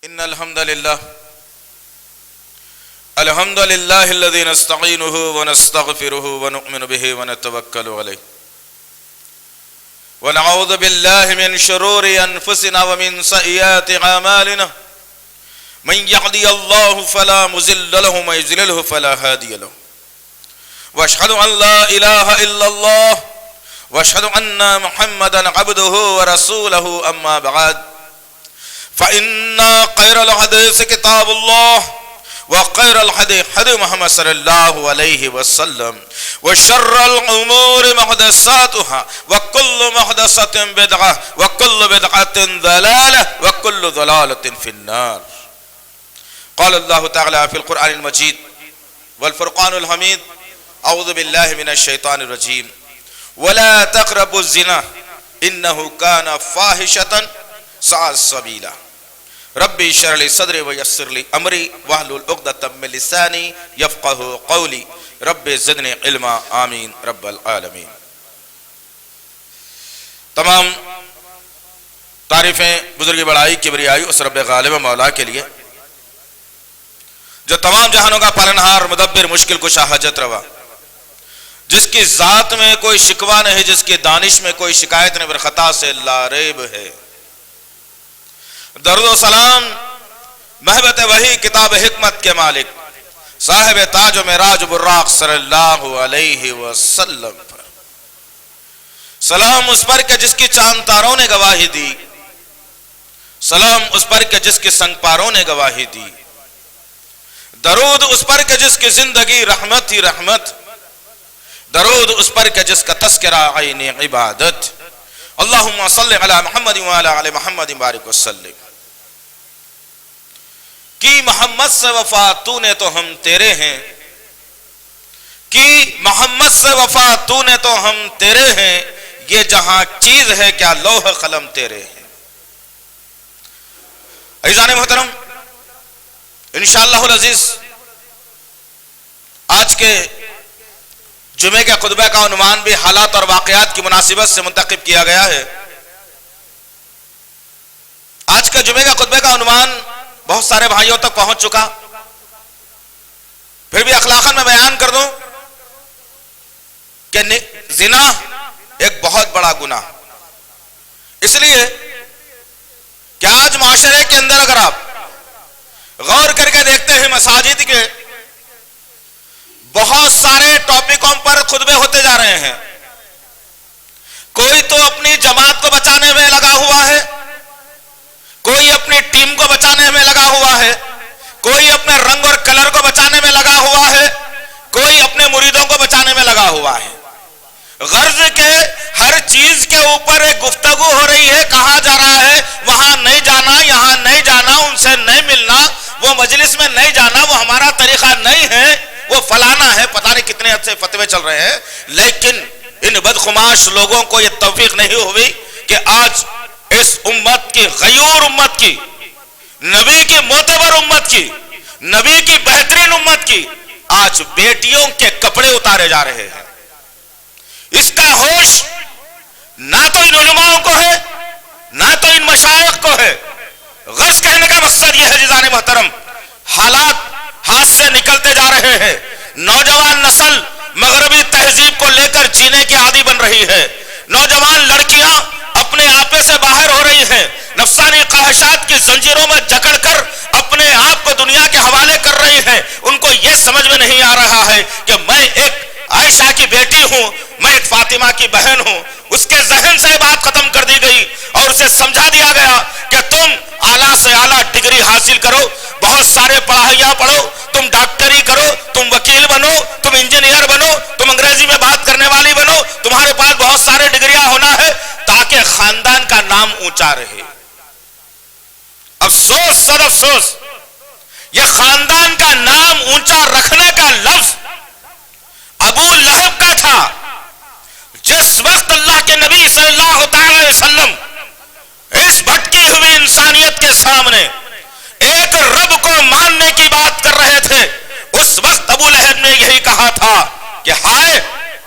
إن الحمد لله الذي نستعينه ونستغفره ونؤمن به ونتوكل عليه ونعوذ بالله من شرور أنفسنا ومن سيئات أعمالنا من يهدي الله فلا مضل له ومن يضلل فلا هادي له وأشهد أن لا إله إلا الله وأشهد أن محمدا عبده ورسوله أما بعد فإن خير الحديث كتاب الله وخير الهدي هدي محمد صلى الله عليه وسلم وشر الأمور محدثاتها وكل محدثة بدعة وكل بدعة ضلالة وكل ضلالة في النار. قال الله تعالى في القرآن المجيد والفرقان الحميد أعوذ بالله من الشيطان الرجيم ولا تقربوا الزنا إنه كان فاحشة ساء سبيلا ربي اشرح لي صدري ويسر لي امري واحلل عقدة من لساني يفقهوا قولي رب زدني علما آمین رب العالمین. تمام تعریفیں بزرگی بڑائی کبریائی اس رب غالب مولا کے لیے جو تمام جہانوں کا پالنہار مدبر مشکل کشا حاجت روا، جس کی ذات میں کوئی شکوہ نہیں، جس کی دانش میں کوئی شکایت نہیں، خطا سے لا ریب ہے. درود و سلام محبت وحی کتاب حکمت کے مالک صاحب تاج و معراج براق صلی اللہ علیہ وسلم پر سلام اس پر کہ جس کی چاند تاروں نے گواہی دی، سلام اس پر کہ جس کی سنگ پاروں نے گواہی دی، درود اس پر کہ جس کی زندگی رحمت ہی رحمت، درود اس پر کہ جس کا تذکرہ عین عبادت. اللہم صلی علی محمد وعلی آل محمد بارک وسلم. کی محمد سے وفا تو نے تو ہم تیرے ہیں، کی محمد سے وفا تو نے تو ہم تیرے ہیں، یہ جہاں چیز ہے کیا لوح قلم تیرے ہیں. عزیزان محترم، انشاءاللہ العزیز آج کے جمعے کے خطبہ کا عنوان بھی حالات اور واقعات کی مناسبت سے منتخب کیا گیا ہے. آج کے جمعے کا خطبہ کا عنوان بہت سارے بھائیوں تک پہنچ چکا، پھر بھی اخلاقاً میں بیان کر دوں کہ زنا ایک بہت بڑا گناہ، اس لیے کہ آج معاشرے کے اندر اگر آپ غور کر کے دیکھتے ہیں مساجد کے بہت سارے ٹاپکوں پر خطبے ہوتے جا رہے ہیں. کوئی تو اپنی جماعت کو بچانے میں لگا ہوا ہے، کوئی اپنی ٹیم کو بچانے میں لگا ہوا ہے، کوئی اپنے رنگ اور کلر کو بچانے میں لگا ہوا ہے، کوئی اپنے مریدوں کو بچانے میں لگا ہوا ہے. غرض کے ہر چیز کے اوپر ایک گفتگو ہو رہی ہے، کہا جا رہا ہے وہاں نہیں جانا، یہاں نہیں جانا، ان سے نہیں ملنا، وہ مجلس میں نہیں جانا، وہ ہمارا طریقہ نہیں ہے، وہ فلانا ہے. پتہ نہیں کتنے اچھے فتوے چل رہے ہیں، لیکن ان بدخماش لوگوں کو یہ توفیق نہیں ہوئی کہ آج اس امت کی، غیور امت کی، نبی کی معتبر امت کی، نبی کی بہترین امت کی آج بیٹیوں کے کپڑے اتارے جا رہے ہیں. اس کا ہوش نہ تو ان علماءوں کو ہے نہ تو ان مشائخ کو ہے. غرض کہنے کا مقصد یہ ہے عزیزان محترم، حالات ہاتھ سے نکلتے جا رہے ہیں. نوجوان نسل مغربی تہذیب کو لے کر جینے کی عادی بن رہی ہے. نوجوان لڑکیاں اپنے آپے سے باہر ہو رہی ہیں، نفسانی خواہشات کی زنجیروں میں جکڑ کر اپنے آپ کو دنیا کے حوالے کر رہی ہیں. ان کو یہ سمجھ میں نہیں آ رہا ہے کہ میں ایک عائشہ کی بیٹی ہوں، میں ایک فاطمہ کی بہن ہوں. اس کے ذہن سے بات ختم کر دی گئی اور اسے سمجھا دیا گیا کہ تم اعلیٰ سے اعلیٰ ڈگری حاصل کرو، بہت سارے پڑھائیاں پڑھو، تم ڈاکٹری کرو، تم وکیل بنو، تم انجینئر بنو، تم انگریزی میں بات کرنے والی بنو، تمہارے پاس بہت سارے ڈگریاں ہونا ہے تاکہ خاندان کا نام اونچا رہے. افسوس سد افسوس، یہ خاندان کا نام اونچا رکھنے کا لفظ ابو لہب کا تھا. جس وقت اللہ کے نبی صلی اللہ تعالی علیہ وسلم اس بھٹکی ہوئی انسانیت کے سامنے ایک رب کو ماننے کی بات کر رہے تھے، اس وقت ابو لہب نے یہی کہا تھا کہ ہائے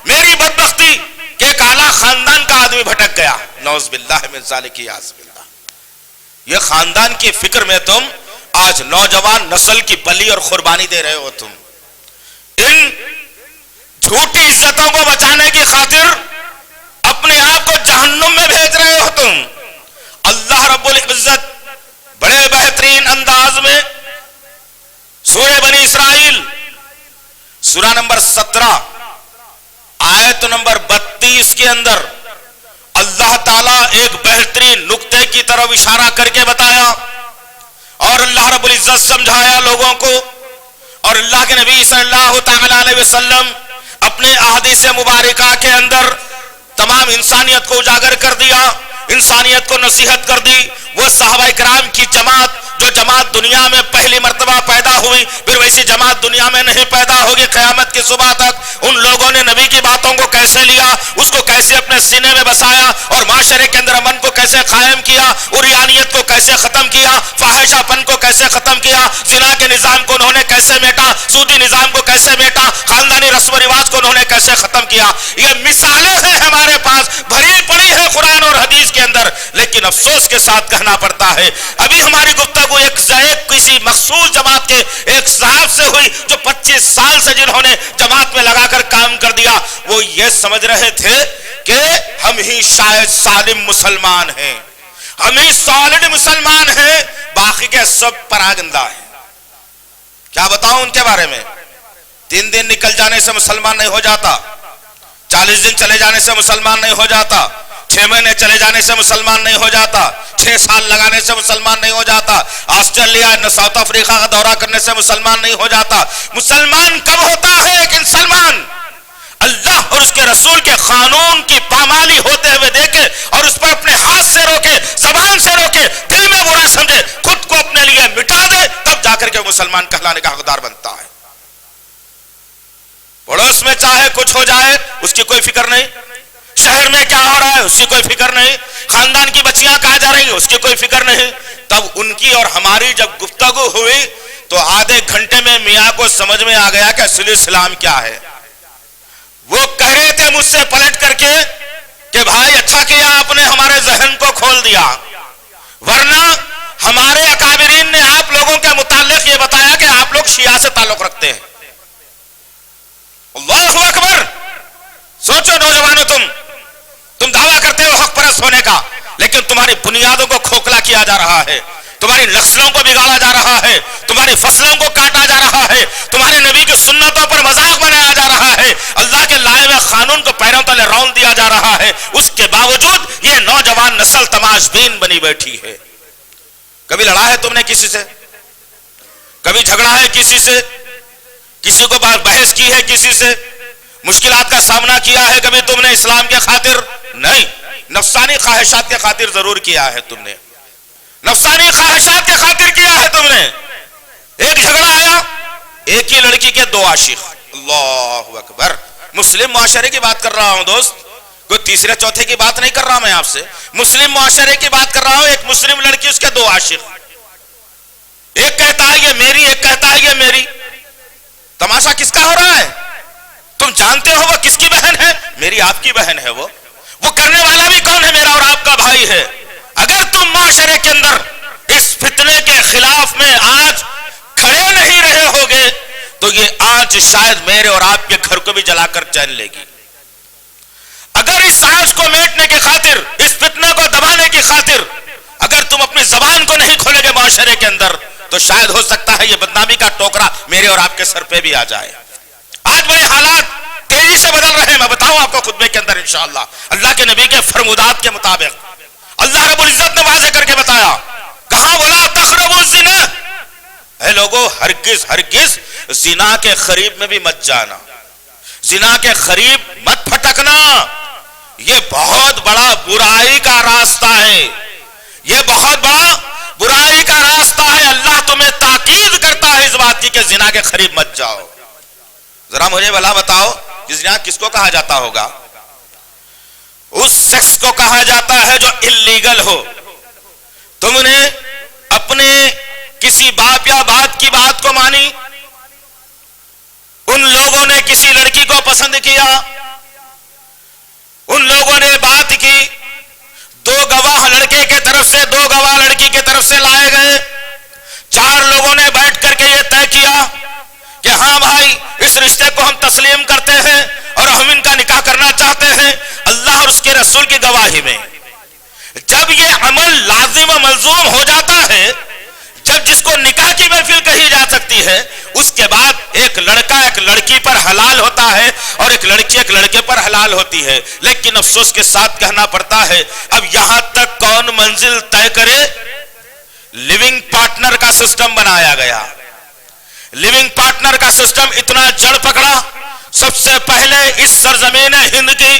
میری بدبختی کہ ایک اعلیٰ خاندان کا آدمی بھٹک گیا. نعوذ باللہ من ذالک، یعوذ باللہ. یہ خاندان کی فکر میں تم آج نوجوان نسل کی بلی اور قربانی دے رہے ہو تم. ان جھوٹی عزتوں کو بچانے کی خاطر اپنے آپ کو جہنم میں بھیج رہے ہو تم. اللہ رب العزت بڑے بہترین انداز میں سورہ بنی اسرائیل سورہ نمبر 17 آیت نمبر 32 کے اندر اللہ تعالیٰ ایک بہترین نقطے کی طرف اشارہ کر کے بتایا اور اللہ رب العزت سمجھایا لوگوں کو. اور اللہ کے نبی صلی اللہ تعالی علیہ وسلم اپنے احادیث مبارکہ کے اندر تمام انسانیت کو اجاگر کر دیا, انسانیت کو نصیحت کر دی. وہ صحابہ کرام کی جماعت جو جماعت دنیا میں پہلی مرتبہ پیدا ہوئی, پھر ویسی جماعت دنیا میں نہیں پیدا ہوگی قیامت کی صبح تک. ان لوگوں نے نبی کی باتوں کو کیسے لیا, اس کو کیسے اپنے سینے میں بسایا اور معاشرے کے اندر امن کو کیسے قائم کیا, عریانیت کو کیسے ختم کیا, فاحشہ پن کو کیسے ختم کیا, زنا کے نظام کو انہوں نے کیسے میٹا, سودی نظام کو کیسے میٹا, خاندانی رسم و رواج کو انہوں نے کیسے ختم کیا. یہ مثالیں ہیں ہمارے پاس بھری پڑی ہے قرآن اور حدیث کے اندر. لیکن افسوس کے ساتھ کہنا پڑتا ہے ابھی ہماری گفتگو ایک کسی مخصوص جماعت کے ایک صاحب سے ہوئی جو 25 سال سے جنہوں نے جماعت میں لگا کر کام کر دیا. وہ یہ سمجھ رہے تھے کہ ہم ہی شاید سالم مسلمان ہیں, ہم ہی سالڈ مسلمان ہیں, باقی کے سب پراگندہ ہیں. کیا بتاؤں ان کے بارے میں؟ 3 دن نکل جانے سے مسلمان نہیں ہو جاتا, 40 دن چلے جانے سے مسلمان نہیں ہو جاتا, 6 مہینے چلے جانے سے مسلمان نہیں ہو جاتا, 6 سال لگانے سے مسلمان نہیں ہو جاتا, آسٹریلیا ساؤتھ افریقہ کا دورہ کرنے سے مسلمان نہیں ہو جاتا. مسلمان کب ہوتا ہے؟ ایک مسلمان اللہ اور اس کے رسول کے قانون کی پامالی ہوتے ہوئے دیکھے اور اس پر اپنے ہاتھ سے روکے, زبان سے روکے, دل میں برا سمجھے, خود کو اپنے لیے مٹا دے, تب جا کر کے مسلمان کہلانے کا حقدار بنتا ہے. پڑوس میں چاہے کچھ ہو جائے اس کی کوئی فکر نہیں, شہر میں کیا ہو رہا ہے اس کی کوئی فکر نہیں, خاندان کی بچیاں کہاں جا رہی ہیں اس کی کوئی فکر نہیں. تب ان کی اور ہماری جب گفتگو ہوئی تو آدھے گھنٹے میں میاں کو سمجھ میں آ گیا کہ اصل اسلام کیا ہے. وہ کہہ رہے تھے مجھ سے پلٹ کر کے کہ بھائی اچھا کیا آپ نے ہمارے ذہن کو کھول دیا, ورنہ ہمارے اکابرین نے آپ لوگوں کے متعلق یہ بتایا کہ آپ لوگ شیعہ سے تعلق رکھتے ہیں. اللہ اکبر. سوچو نوجوانوں, تم دعویٰ کرتے ہو حق پرست ہونے کا, لیکن تمہاری بنیادوں کو کھوکھلا کیا جا رہا ہے, تمہاری نسلوں کو بگاڑا جا رہا ہے, تمہاری فصلوں کو کاٹا جا رہا ہے, تمہارے نبی کی سنتوں پر مذاق بنایا جا رہا ہے, اللہ کے لائے ہوئے قانون کو پیروں تلے رون دیا جا رہا ہے. اس کے باوجود یہ نوجوان نسل تماشبین بنی بیٹھی ہے. کبھی لڑا ہے تم نے کسی سے؟ کبھی جھگڑا ہے کسی سے؟ کسی کو بحث کی ہے کسی سے؟ مشکلات کا سامنا کیا ہے کبھی تم نے اسلام کے خاطر؟ نہیں, نفسانی خواہشات کے خاطر ضرور کیا ہے تم نے, نفسانی خواہشات کے خاطر کیا ہے تم نے. ایک جھگڑا آیا, ایک ہی لڑکی کے 2 عاشق. اللہ اکبر. مسلم معاشرے کی بات کر رہا ہوں دوست, کوئی تیسرے چوتھے کی بات نہیں کر رہا میں آپ سے, مسلم معاشرے کی بات کر رہا ہوں. ایک مسلم لڑکی, اس کے 2 عاشق, ایک کہتا ہے یہ میری, ایک کہتا ہے یہ میری. تماشا کس کا ہو رہا ہے؟ تم جانتے ہو وہ کس کی بہن ہے؟ میری آپ کی بہن ہے. وہ کرنے والا بھی کون ہے؟ میرا اور آپ کا بھائی ہے. اگر تم معاشرے کے اندر اس فتنے کے خلاف میں آج کھڑے نہیں رہے ہوگے تو یہ آج شاید میرے اور آپ کے گھر کو بھی جلا کر چین لے گی. اگر اس آج کو میٹنے کی خاطر, اس فتنے کو دبانے کی خاطر اگر تم اپنی زبان کو نہیں کھولے گے معاشرے کے اندر تو شاید ہو سکتا ہے یہ بدنامی کا ٹوکرا میرے اور آپ کے سر پہ بھی آ جائے. آج بڑے حالات تیزی سے بدل رہے ہیں. میں بتاؤں آپ کو خطبے کے اندر انشاءاللہ اللہ کے نبی کے فرمودات کے مطابق اللہ رب العزت نے واضح کر کے بتایا, کہاں ولا تقربوا الزنا, اے لوگو ہرگز ہرگز زنا کے قریب میں بھی مت جانا, زنا کے قریب مت پھٹکنا. یہ بہت بڑا برائی کا راستہ ہے, یہ بہت بڑا برائی کا راستہ ہے. اللہ تمہیں تاکید کرتا ہے اس بات کی کہ زنا کے قریب مت جاؤ. ذرا مجھے بھلا بتاؤ کہ زنا کس کو کہا جاتا ہوگا؟ اس شخص کو کہا جاتا ہے جو اللیگل ہو. تم نے اپنے کسی باپ یا بات کی بات کو مانی, ان لوگوں نے کسی لڑکی کو پسند کیا, ان لوگوں نے بات کی, 2 گواہ لڑکے کے طرف سے 2 گواہ لڑکی کے طرف سے لائے گئے, 4 رشتے کو ہم تسلیم کرتے ہیں اور ہم ان کا نکاح کرنا چاہتے ہیں اللہ اور اس کے رسول کی گواہی میں. جب یہ عمل لازم و ملزوم ہو جاتا ہے, جب جس کو نکاح کی محفل کہی جا سکتی ہے, اس کے بعد ایک لڑکا ایک لڑکی پر حلال ہوتا ہے اور ایک لڑکی ایک لڑکے پر حلال ہوتی ہے. لیکن افسوس کے ساتھ کہنا پڑتا ہے اب یہاں تک کون منزل طے کرے؟ لیونگ پارٹنر کا سسٹم بنایا گیا. لیونگ پارٹنر کا سسٹم اتنا جڑ پکڑا, سب سے پہلے اس سرزمین ہند کی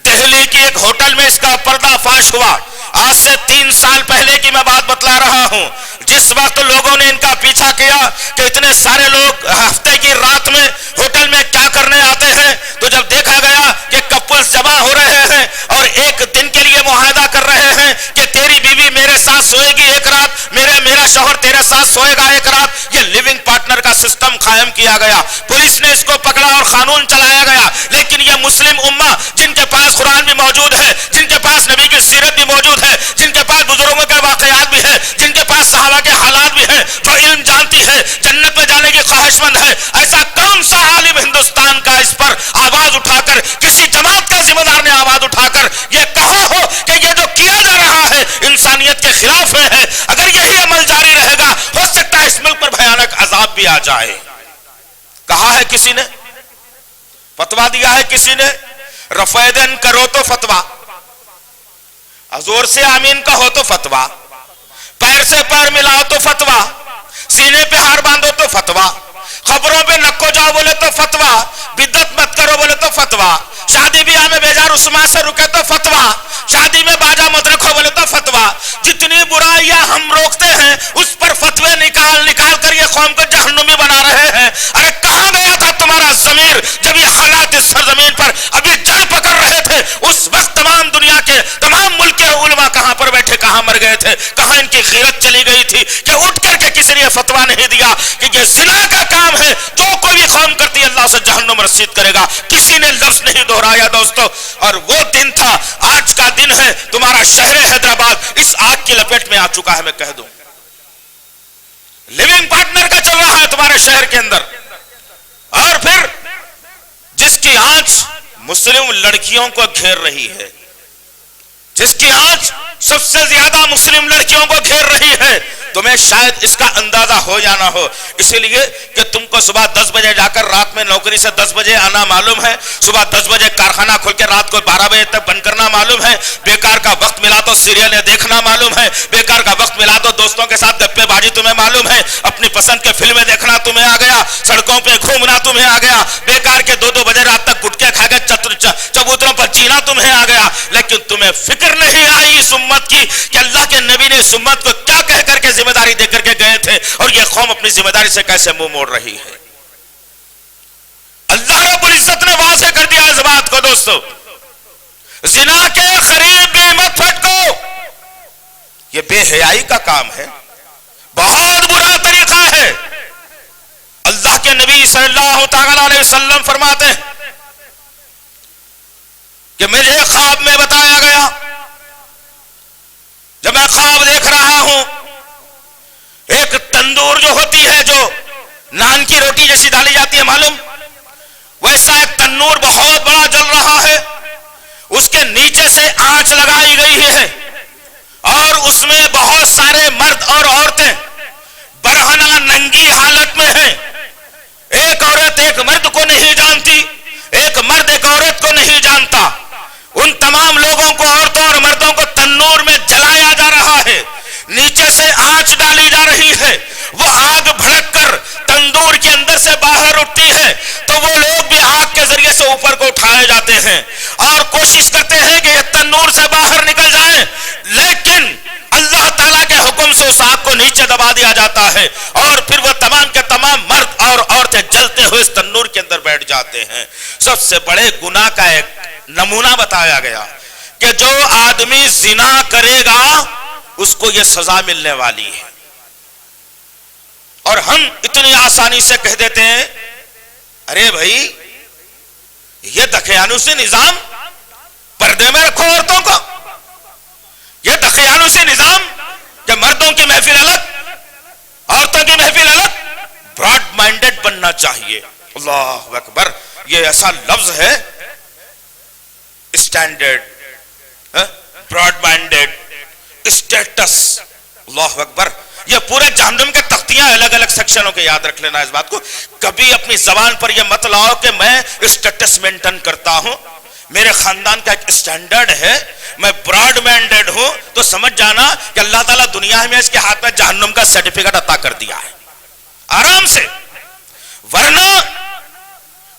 دہلی کی ایک ہوٹل میں اس کا پردہ فاش ہوا. آج سے 3 سال پہلے کی میں بات بتلا رہا ہوں. جس وقت لوگوں نے ان کا پیچھا کیا کہ اتنے سارے لوگ ہفتے کی رات میں ہوٹل میں کیا کرنے آتے ہیں, تو جب دیکھا گیا کہ کپلز جمع ہو رہے ہیں اور ایک دن کے لیے معاہدہ کر رہے ہیں کہ تیری بیوی میرے ساتھ سوئے گی ایک رات, میرا شوہر تیرے ساتھ سوئے گا ایک رات, یہ لیونگ پارٹنر کا سسٹم قائم کیا گیا. پولیس نے اس کو پکڑا اور قانون چلایا گیا. لیکن یہ مسلم امہ جن کے پاس قرآن بھی موجود ہے, جن کے پاس نبی کی سیرت بھی موجود ہے, جن کے پاس بزرگوں کے واقعات بھی ہے, جن کے پاس صحابہ کے حالات بھی ہیں, جو علم جانتی ہے, جنت میں جانے کی خواہش مند ہے, ایسا کون سا عالم ہندوستان کا اس پر آواز اٹھا کر, کسی جماعت کا ذمہ دار نے آواز اٹھا کر یہ کہا ہو کہ یہ جو کیا جا رہا ہے انسانیت کے خلاف ہے, اگر یہی عمل جاری رہے گا ہو سکتا ہے اس ملک پر بھیانک عذاب بھی آ جائے. کہا ہے کسی نے, فتوا دیا ہے کسی نے, رفع دین کرو تو فتوا, زور سے آمین کہو تو فتوا, پیر سے پیر ملاؤ تو فتوا, سینے پہ ہار باندھو تو فتوا, خبروں پہ نکو جاؤ بولے تو فتوا, بدعت مت کرو بولے تو فتوا, شادی بیاہ میں بیجا رسومات سے رکے تو فتوا, شادی میں باجا مت رکھو بولے تو فتوا. جتنی برائیاں ہم روکتے ہیں اس پر فتوے نکال کر یہ قوم کو جہنمی بنا رہے ہیں. ارے کہاں گیا تھا تمہارا ضمیر جب یہ حالات اس سرزمین پر ابھی جڑ پکڑ رہے تھے؟ اس وقت تمام دنیا کے تمام ملک کے علماء کہاں پر بیٹھے, کہاں مر گئے تھے, کہاں ان کی غیرت چلی گئی تھی کہ اٹھ کر کے کسی نے فتوا نہیں دیا کہ یہ زنا کا کام ہے, جو کوئی بھی قوم کرتی ہے اللہ سے جہنم رسید کرے گا. کسی نے لفظ نہیں دہرایا دوستو. اور وہ دن تھا, آج کا دن ہے. تمہارا شہر حیدرآباد اس آگ کی لپیٹ میں آ چکا ہے. میں کہہ دوں لیونگ پارٹنر کا چل رہا ہے تمہارے شہر کے اندر. اور پھر جس کی آنچ مسلم لڑکیوں کو گھیر رہی ہے, جس کی آنچ سب سے زیادہ مسلم لڑکیوں کو گھیر رہی ہے, تمہیں شاید اس کا اندازہ ہو یا نہ ہو, اسی لیے کہ تم کو صبح 10 بجے جا کر رات میں نوکری سے 10 بجے آنا معلوم ہے, صبح 10 بجے کارخانہ کھول کے رات کو 12 بجے تک بند کرنا معلوم ہے, بیکار کا وقت ملا تو سیریلیں دیکھنا معلوم ہے, بیکار کا وقت ملا تو دوستوں کے ساتھ گپے بازی تمہیں معلوم ہے, اپنی پسند کے فلمیں دیکھنا تمہیں آ گیا, سڑکوں پہ گھومنا تمہیں آ گیا, بیکار کے 2 بجے رات تک گٹکے کھا کے چبوتروں پر جینا تمہیں آ گیا. لیکن تمہیں فکر نہیں آئی اس امت کی کہ اللہ کے نبی نے اس امت کو کیا کہہ کر کے ذمہ داری دے کر کے گئے تھے اور یہ قوم اپنی ذمہ داری سے کیسے منہ موڑ رہی ہے. اللہ رب العزت نے واضح کر دیا اس بات کو دوستو, زنا کے قریب بھی مت پھٹکو, یہ بے حیائی کا کام ہے, بہت برا طریقہ ہے. اللہ کے نبی صلی اللہ تعالی علیہ وسلم فرماتے ہیں کہ مجھے خواب میں بتایا گیا, جب میں خواب دیکھ رہا ہوں, ایک تندور جو ہوتی ہے جو نان کی روٹی جیسی ڈالی جاتی ہے معلوم, ویسا ایک تنور بہت بڑا جل رہا ہے, اس کے نیچے سے آنچ لگائی گئی ہے اور اس میں بہت سارے مرد اور عورتیں برہنہ ننگی حالت میں ہیں. ایک عورت ایک مرد کو نہیں جانتی, ایک مرد ایک عورت کو نہیں جانتا. ان تمام لوگوں کو, عورتوں اور مردوں کو تنور میں جلایا جا رہا ہے, نیچے سے آنچ ڈالی جا رہی ہے, وہ آگ بھڑک کر تندور کے اندر سے باہر اٹھتی ہے تو وہ لوگ بھی آگ کے ذریعے سے اوپر کو اٹھائے جاتے ہیں اور کوشش کرتے ہیں کہ یہ تنور سے باہر نکل جائیں, لیکن اللہ تعالیٰ کے حکم سے اس آگ کو نیچے دبا دیا جاتا ہے اور پھر وہ تمام کے تمام مرد اور عورتیں جلتے ہوئے اس تنور کے اندر بیٹھ جاتے ہیں. سب سے بڑے گناہ کا ایک نمونہ بتایا گیا کہ جو آدمی زنا کرے گا اس کو یہ سزا ملنے والی ہے. اور ہم اتنی آسانی سے کہہ دیتے ہیں ارے بھائی یہ دقیانوسی نظام, پردے میں رکھو عورتوں کو, یہ دقیانوسی نظام کہ مردوں کی محفل الگ عورتوں کی محفل الگ. براڈ مائنڈڈ بننا چاہیے, اللہ اکبر، یہ ایسا لفظ ہے اسٹینڈرڈ، براڈ مائنڈیڈ، اسٹیٹس، اللہ اکبر، یہ پورے جہنم کے تختیاں الگ الگ سیکشنوں کے، یاد رکھ لینا اس بات کو. کبھی اپنی زبان پر یہ مت لاؤ کہ میں اسٹیٹس مینٹین کرتا ہوں، میرے خاندان کا ایک اسٹینڈرڈ ہے، میں براڈ مائنڈیڈ ہوں، تو سمجھ جانا کہ اللہ تعالیٰ دنیا میں اس کے ہاتھ میں جہنم کا سرٹیفکیٹ عطا کر دیا ہے آرام سے. ورنہ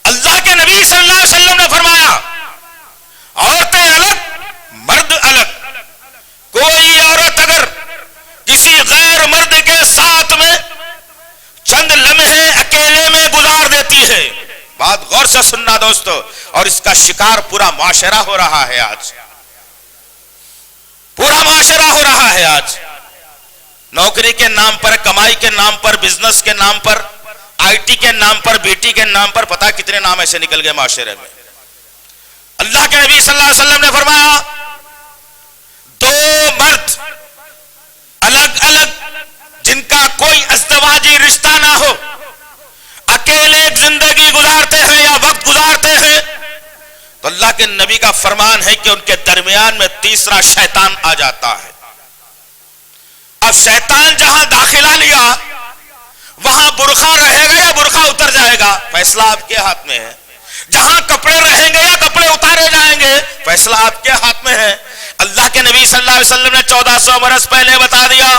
اللہ کے نبی صلی اللہ علیہ وسلم نے فرمایا عورتیں الگ مرد الگ. کوئی عورت اگر کسی غیر مرد کے ساتھ میں چند لمحے اکیلے میں گزار دیتی ہے، بات غور سے سننا دوستو، اور اس کا شکار پورا معاشرہ ہو رہا ہے آج، پورا معاشرہ ہو رہا ہے آج. نوکری کے نام پر، کمائی کے نام پر، بزنس کے نام پر، آئی ٹی کے نام پر، بی ٹی کے نام پر، پتہ کتنے نام ایسے نکل گئے معاشرے میں. اللہ کے نبی صلی اللہ علیہ وسلم نے فرمایا دو مرد الگ الگ جن کا کوئی ازدواجی رشتہ نہ ہو، اکیلے زندگی گزارتے ہیں یا وقت گزارتے ہیں، تو اللہ کے نبی کا فرمان ہے کہ ان کے درمیان میں تیسرا شیطان آ جاتا ہے. اب شیطان جہاں داخلہ لیا وہاں برقع رہے گا یا برقع اتر جائے گا، فیصلہ آپ کے ہاتھ میں ہے. جہاں کپڑے رہیں گے یا کپڑے اتارے جائیں گے، فیصلہ آپ کے ہاتھ میں ہے. اللہ کے نبی صلی اللہ علیہ وسلم نے 1400 برس پہلے بتا دیا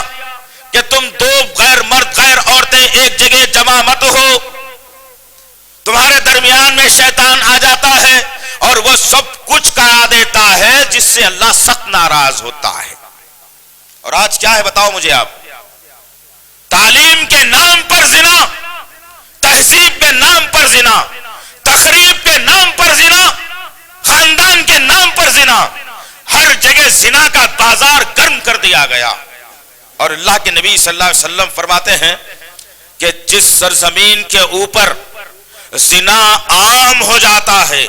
کہ تم دو غیر مرد غیر عورتیں ایک جگہ جمع مت ہو، تمہارے درمیان میں شیطان آ جاتا ہے اور وہ سب کچھ کرا دیتا ہے جس سے اللہ سخت ناراض ہوتا ہے. اور آج کیا ہے بتاؤ مجھے آپ؟ تعلیم کے نام پر زنا، تہذیب کے نام پر زنا، تقریب کے نام پر زنا، خاندان کے نام پر زنا، ہر جگہ زنا کا بازار گرم کر دیا گیا. اور اللہ کے نبی صلی اللہ علیہ وسلم فرماتے ہیں کہ جس سرزمین کے اوپر زنا عام ہو جاتا ہے،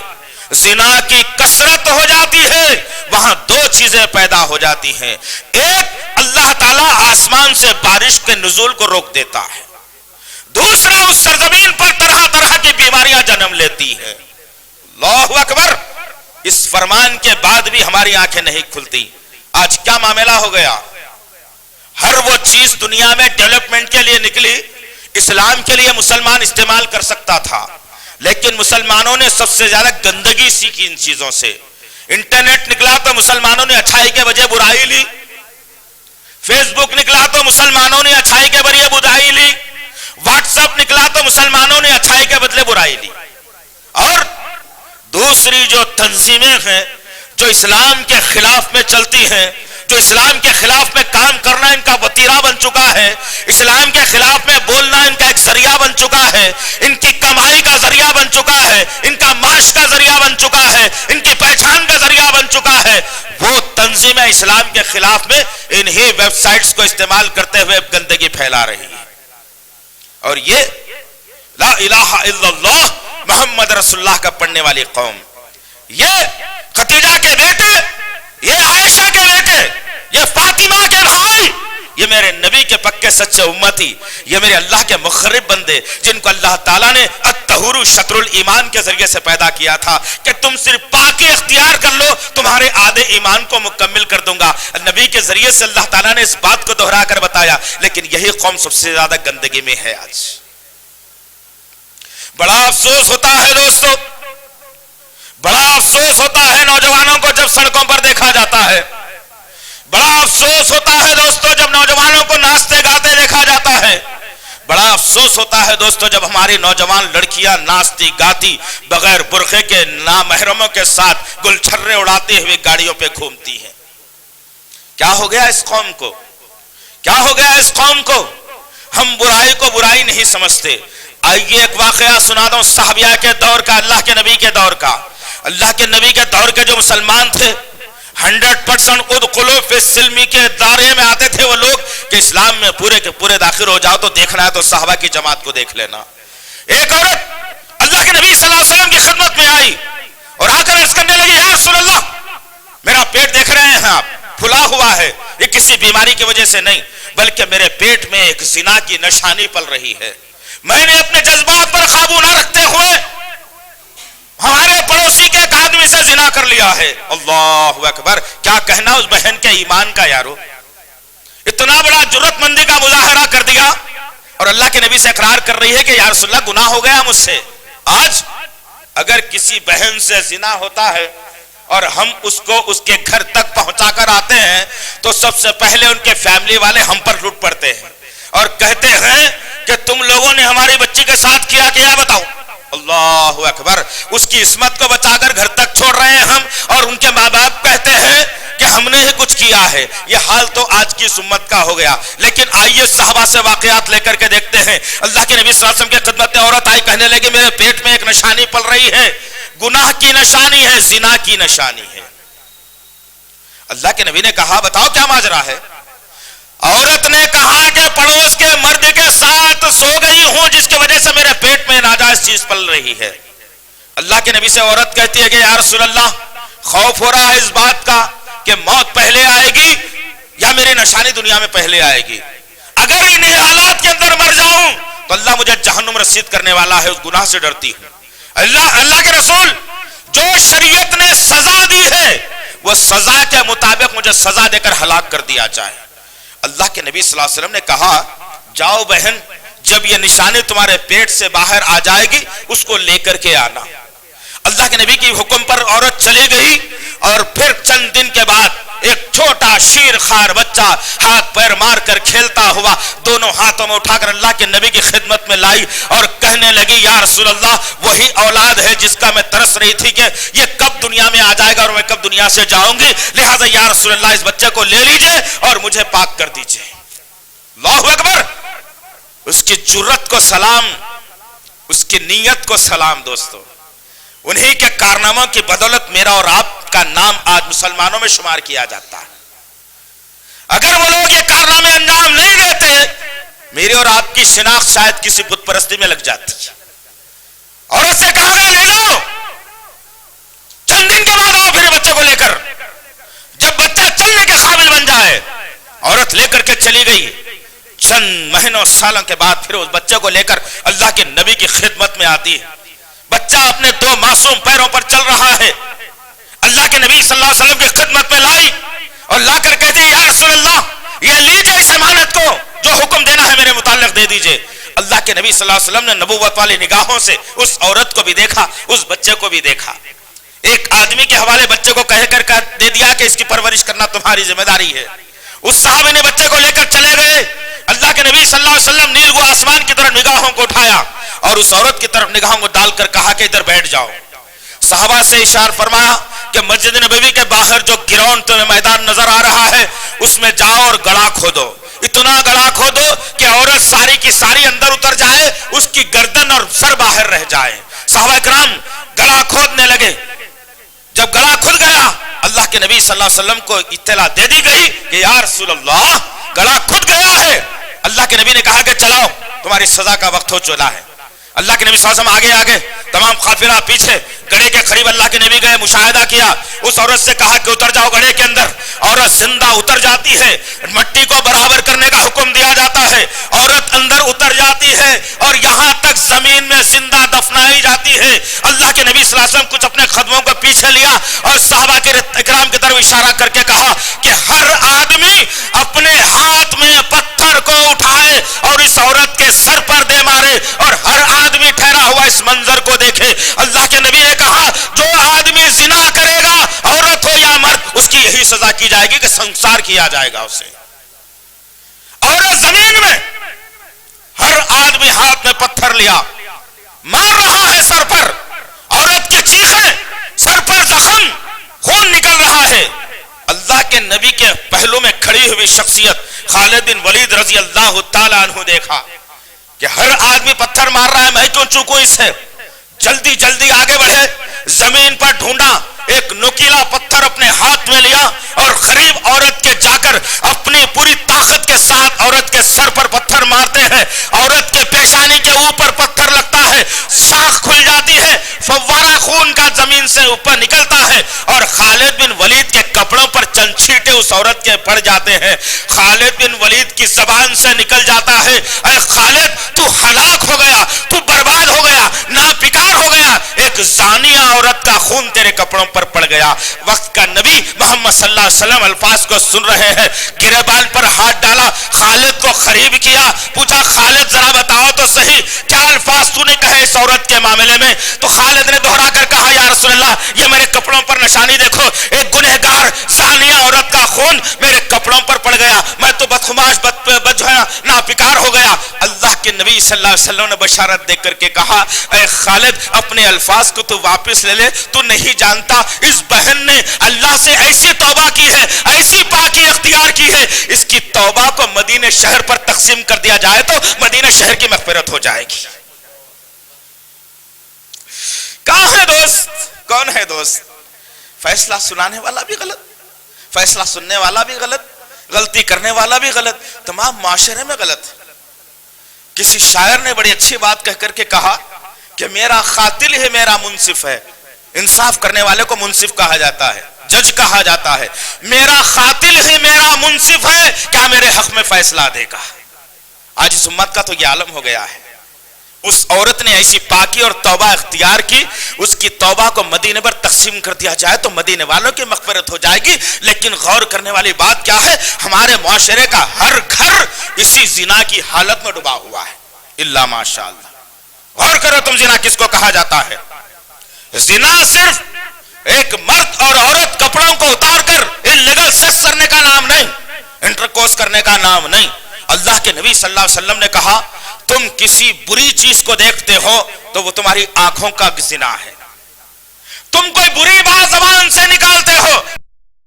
زنا کی کثرت ہو جاتی ہے، وہاں دو چیزیں پیدا ہو جاتی ہیں. ایک، اللہ تعالیٰ آسمان سے بارش کے نزول کو روک دیتا ہے. دوسرا، اس سرزمین پر طرح طرح کی بیماریاں جنم لیتی ہیں. اللہ اکبر. اس فرمان کے بعد بھی ہماری آنکھیں نہیں کھلتی. آج کیا معاملہ ہو گیا؟ ہر وہ چیز دنیا میں ڈیولپمنٹ کے لیے نکلی، اسلام کے لیے مسلمان استعمال کر سکتا تھا، لیکن مسلمانوں نے سب سے زیادہ گندگی سیکھی ان چیزوں سے. انٹرنیٹ نکلا تو مسلمانوں نے اچھائی کے بجائے برائی لی، فیس بک نکلا تو مسلمانوں نے اچھائی کے بجائے برائی لی، واٹس ایپ نکلا تو مسلمانوں نے اچھائی کے بدلے برائی لی. اور دوسری جو تنظیمیں ہیں جو اسلام کے خلاف میں چلتی ہیں، جو اسلام کے خلاف میں کام کرنا ان کا وتیرہ بن چکا ہے، اسلام کے خلاف میں بولنا ان کا ایک ذریعہ بن چکا ہے، ان کی کمائی کا ذریعہ بن چکا ہے، ان کا معاش کا ذریعہ بن چکا ہے، ان کی پہچان کا ذریعہ بن چکا ہے، وہ تنظیمیں اسلام کے خلاف میں انہی ویب سائٹس کو استعمال کرتے ہوئے گندگی پھیلا رہی ہے. اور یہ لا الہ الا اللہ محمد رسول اللہ کا پڑھنے والی قوم، یہ خدیجہ کے بیٹے، یہ عائشہ کے بیٹے، یہ فاطمہ کے بھائی، یہ میرے نبی کے پکے سچے امتی، یہ میرے اللہ کے مقرب بندے جن کو اللہ تعالیٰ نے الطہور شطر الایمان کے ذریعے سے پیدا کیا تھا کہ تم صرف پاکی اختیار کر لو تمہارے آدھے ایمان کو مکمل کر دوں گا. نبی کے ذریعے سے اللہ تعالیٰ نے اس بات کو دہرا کر بتایا. لیکن یہی قوم سب سے زیادہ گندگی میں ہے آج. بڑا افسوس ہوتا ہے دوستو، بڑا افسوس ہوتا ہے نوجوانوں کو جب سڑکوں پر دیکھا جاتا ہے. بڑا افسوس ہوتا ہے دوستو جب نوجوانوں کو ناچتے گاتے دیکھا جاتا ہے. بڑا افسوس ہوتا ہے دوستو جب ہماری نوجوان لڑکیاں ناچتی گاتی بغیر برقعے کے نامحرموں کے ساتھ گلچھرے اڑاتے ہوئے گاڑیوں پہ گھومتی ہیں. کیا ہو گیا اس قوم کو؟ کیا ہو گیا اس قوم کو؟ ہم برائی کو برائی نہیں سمجھتے. آئیے ایک واقعہ سنا دوں صحابیہ کے دور کا، اللہ کے نبی کے دور کا. اللہ کے نبی کے دور کے جو مسلمان تھے 100% ادخلوا فی السلم کے دائرے میں آتے تھے وہ لوگ کہ اسلام میں پورے کے پورے داخل ہو جاؤ. تو دیکھنا ہے تو صحابہ کی جماعت کو دیکھ لینا. ایک عورت اللہ کے نبی صلی اللہ علیہ وسلم کی خدمت میں آئی اور آ کر عرض کرنے لگی، یا رسول اللہ میرا پیٹ دیکھ رہے ہیں آپ پھلا ہوا ہے، یہ کسی بیماری کی وجہ سے نہیں بلکہ میرے پیٹ میں ایک زنا کی نشانی پل رہی ہے. میں نے اپنے جذبات پر قابو نہ رکھتے ہوئے ہمارے پڑوسی کے ایک آدمی سے زنا کر لیا ہے. اللہ اکبر. کیا کہنا اس بہن کے ایمان کا یارو, اتنا بڑا جرات مندی کا مظاہرہ کر دیا اور اللہ کے نبی سے اقرار کر رہی ہے کہ یا رسول اللہ گناہ ہو گیا مجھ سے. آج اگر کسی بہن سے زنا ہوتا ہے اور ہم اس کو اس کے گھر تک پہنچا کر آتے ہیں تو سب سے پہلے ان کے فیملی والے ہم پر لوٹ پڑتے ہیں اور کہتے ہیں کہ تم لوگوں نے ہماری بچی کے ساتھ کیا کیا بتاؤ. اللہ اکبر. اس کی عصمت کو بچا کر گھر تک چھوڑ رہے ہیں ہم, اور ان کے ماں باپ کہتے ہیں کہ ہم نے ہی کچھ کیا ہے. یہ حال تو آج کی امت کا ہو گیا. لیکن آئیے صحابہ سے واقعات لے کر کے دیکھتے ہیں. اللہ کے نبی صلی اللہ علیہ وسلم کی خدمت میں عورت آئی, کہنے لگی میرے پیٹ میں ایک نشانی پل رہی ہے, گناہ کی نشانی ہے, زنا کی نشانی ہے. اللہ کے نبی نے کہا بتاؤ کیا ماجرا ہے. عورت نے کہا کہ پڑوس کے مرد کے ساتھ سو گئی ہوں جس کی وجہ سے میرے پیٹ میں ناجائز چیز پل رہی ہے. اللہ کے نبی سے عورت کہتی ہے کہ یا رسول اللہ خوف ہو رہا ہے اس بات کا کہ موت پہلے آئے گی یا میری نشانی دنیا میں پہلے آئے گی. اگر ان حالات کے اندر مر جاؤں تو اللہ مجھے جہنم رسید کرنے والا ہے, اس گناہ سے ڈرتی ہوں. اللہ کے رسول جو شریعت نے سزا دی ہے وہ سزا کے مطابق مجھے سزا دے کر ہلاک کر دیا جائے. اللہ کے نبی صلی اللہ علیہ وسلم نے کہا جاؤ بہن, جب یہ نشانی تمہارے پیٹ سے باہر آ جائے گی اس کو لے کر کے آنا. اللہ کے نبی کی حکم پر عورت چلی گئی اور پھر چند دن کے بعد ایک چھوٹا شیر خار بچہ ہاتھ پیر مار کر کھیلتا ہوا دونوں ہاتھوں میں اٹھا کر اللہ کے نبی کی خدمت میں لائی اور کہنے لگی یا رسول اللہ وہی اولاد ہے جس کا میں ترس رہی تھی کہ یہ کب دنیا میں آ جائے گا اور میں کب دنیا سے جاؤں گی, لہٰذا یا رسول اللہ اس بچے کو لے لیجئے اور مجھے پاک کر دیجئے. اللہ اکبر. اس کی جرت کو سلام, اس کی نیت کو سلام. دوستو انہی کے کارناموں کی بدولت میرا اور آپ کا نام آج مسلمانوں میں شمار کیا جاتا ہے. اگر وہ لوگ یہ کارنامے انجام نہیں دیتے میری اور آپ کی شناخت شاید کسی بت پرستی میں لگ جاتی. عورت سے کہا گیا لے جاؤ, چند دن کے بعد آؤ پھر بچے کو لے کر. جب بچہ چلنے کے قابل بن جائے عورت لے کر کے چلی گئی. چند مہینوں سالوں کے بعد پھر اس بچے کو لے کر اللہ کے نبی کی خدمت میں آتی ہے. بچہ اپنے دو معصوم پیروں پر چل رہا ہے. اللہ کے نبی صلی اللہ علیہ وسلم کی خدمت میں لائی اور لا کر کہتی یا رسول اللہ یہ لیجئے اس امانت کو, جو حکم دینا ہے میرے متعلق دے دیجئے. اللہ کے نبی صلی اللہ علیہ وسلم نے نبوت والی نگاہوں سے اس عورت کو بھی دیکھا, اس بچے کو بھی دیکھا. ایک آدمی کے حوالے بچے کو کہہ کر دے دیا کہ اس کی پرورش کرنا تمہاری ذمہ داری ہے. اس صحابی نے بچے کو لے کر چلے گئے. اللہ کے نبی صلی اللہ علیہ وسلم نیل کو آسمان کی طرف نگاہوں کو اٹھایا اور اس عورت کی طرف نگاہوں کو ڈال کر کہا کہ ادھر بیٹھ جاؤ. صحابہ سے اشارہ فرمایا کہ مسجد نبوی کے باہر جو گراؤنڈ تمہیں میدان نظر آ رہا ہے اس میں جاؤ اور گڑھا کھودو. اتنا گڑھا کھودو کہ عورت ساری کی ساری اندر اتر جائے, اس کی گردن اور سر باہر رہ جائے. صحابہ کرام گڑھا کھودنے لگے. جب گڑھا کھد گیا اللہ کے نبی صلی اللہ علیہ وسلم کو اطلاع دے دی گئی کہ یا رسول اللہ گڑھا کھد گیا ہے. اللہ کے نبی نے کہا کہ چلاؤ تمہاری سزا کا وقت ہو چلا ہے. اللہ کے نبی صلی اللہ علیہ وسلم آگے آگے, تمام قافلہ پیچھے. گڑھے کے قریب اللہ کے نبی گئے, مشاہدہ کیا. اس عورت سے کہا کہ اتر جاؤ گڑھے کے اندر. عورت زندہ اتر جاتی ہے. مٹی کو برابر کرنے کا حکم دیا جاتا ہے. عورت اندر اتر جاتی ہے اور یہاں تک زمین میں زندہ دفنائی جاتی ہے. اللہ کے نبی صلی اللہ علیہ وسلم کچھ اپنے قدموں کو پیچھے لیا اور صحابہ کے اکرام کی طرف اشارہ کر کے کہا کہ ہر آدمی اپنے ہاتھ میں پتھر کو اٹھائے اور اس عورت کے سر پر دے مارے اور ہر آدمی ٹھہرا ہوا اس منظر کو دیکھے. اللہ کے نبی نے کہا جو آدمی زنا کرے گا عورت ہو یا مرد اس کی یہی سزا کی جائے گی کہ سنسار کیا جائے گا اسے. عورت زمین میں, ہر آدمی ہاتھ میں پتھر لیا مار رہا ہے سر پر. عورت کی چیخیں, سر پر زخم, خون نکل رہا ہے. اللہ کے نبی کے پہلو میں کھڑی ہوئی شخصیت خالد بن ولید رضی اللہ تعالیٰ عنہ دیکھا کہ ہر آدمی پتھر مار رہا ہے, میں کیوں چوکوں اس سے. جلدی جلدی آگے بڑھے, زمین پر ڈھونڈا, ایک نوکیلا پتھر اپنے ہاتھ میں لیا اور قریب عورت کے جا کر اپنی پوری طاقت کے ساتھ عورت کے سر پر پتھر مارتے ہیں. عورت کے پیشانی کے اوپر پتھر لگتا ہے, ساکھ کھل جاتی ہے, فوارہ خون کا زمین سے اوپر نکلتا ہے اور خالد بن ولید کے کپڑوں پر چند چھینٹے اس عورت کے پڑ جاتے ہیں. خالد بن ولید کی زبان سے نکل جاتا ہے, اے خالد تو ہلاک ہو گیا, تو برباد ہو گیا, ناپکار ہو گیا, ایک زانیہ عورت کا خون تیرے کپڑوں پر پڑ گیا. وقت کا نبی محمد صلی اللہ علیہ وسلم الفاظ کو سن رہے ہیں, گریبان پر ہاتھ ڈالا, خالد کو قریب کیا, پوچھا خالد ذرا بتاؤ تو صحیح کیا الفاظ تو نے کہے اس عورت کے معاملے میں. تو خالد نے دوہرا کر کہا, یا رسول اللہ یہ میرے کپڑوں پر نشانی دیکھو, ایک گنہگار زانیہ عورت کا خون میرے کپڑوں پر پڑ گیا, میں تو بدخماش ناپکار ہو گیا. اللہ کے نبی صلی اللہ علیہ وسلم نے بشارت دے کر کے کہا, اے خالد اپنے الفاظ کو تو واپس لے لے, تو نہیں جانتا اس بہن نے اللہ سے ایسی توبہ کی ہے, ایسی پاکی اختیار کی ہے, اس کی توبہ کو مدینہ شہر پر تقسیم کر دیا جائے تو مدینہ شہر کی مغفرت ہو جائے گی. کہاں ہے دوست, کون ہے دوست؟ فیصلہ سنانے والا بھی غلط, فیصلہ سننے والا بھی غلط, غلطی کرنے والا بھی غلط, تمام معاشرے میں غلط. کسی شاعر نے بڑی اچھی بات کہہ کر کے کہا کہ میرا قاتل ہے میرا منصف ہے. انصاف کرنے والے کو منصف کہا جاتا ہے, جج کہا جاتا ہے. میرا قاتل ہے میرا منصف ہے, کیا میرے حق میں فیصلہ دے گا؟ آج اس امت کا تو یہ عالم ہو گیا ہے. اس عورت نے ایسی پاکی اور توبہ اختیار کی, اس کی توبہ کو مدینے پر تقسیم کر دیا جائے تو مدینے والوں کی مغفرت ہو جائے گی. لیکن غور کرنے والی بات کیا ہے, ہمارے معاشرے کا ہر گھر اسی زنا کی حالت میں ڈوبا ہوا ہے, الا ماشاء اللہ. غور کرو تم, زنا کس کو کہا جاتا ہے؟ زنا صرف ایک مرد اور عورت کپڑوں کو اتار کر انلیگل سیکس کرنے کا نام نہیں, انٹرکورس کرنے کا نام نہیں. اللہ کے نبی صلی اللہ علیہ وسلم نے کہا, تم کسی بری چیز کو دیکھتے ہو تو وہ تمہاری آنکھوں کا زنا ہے. تم کوئی بری بات زبان سے نکالتے ہو,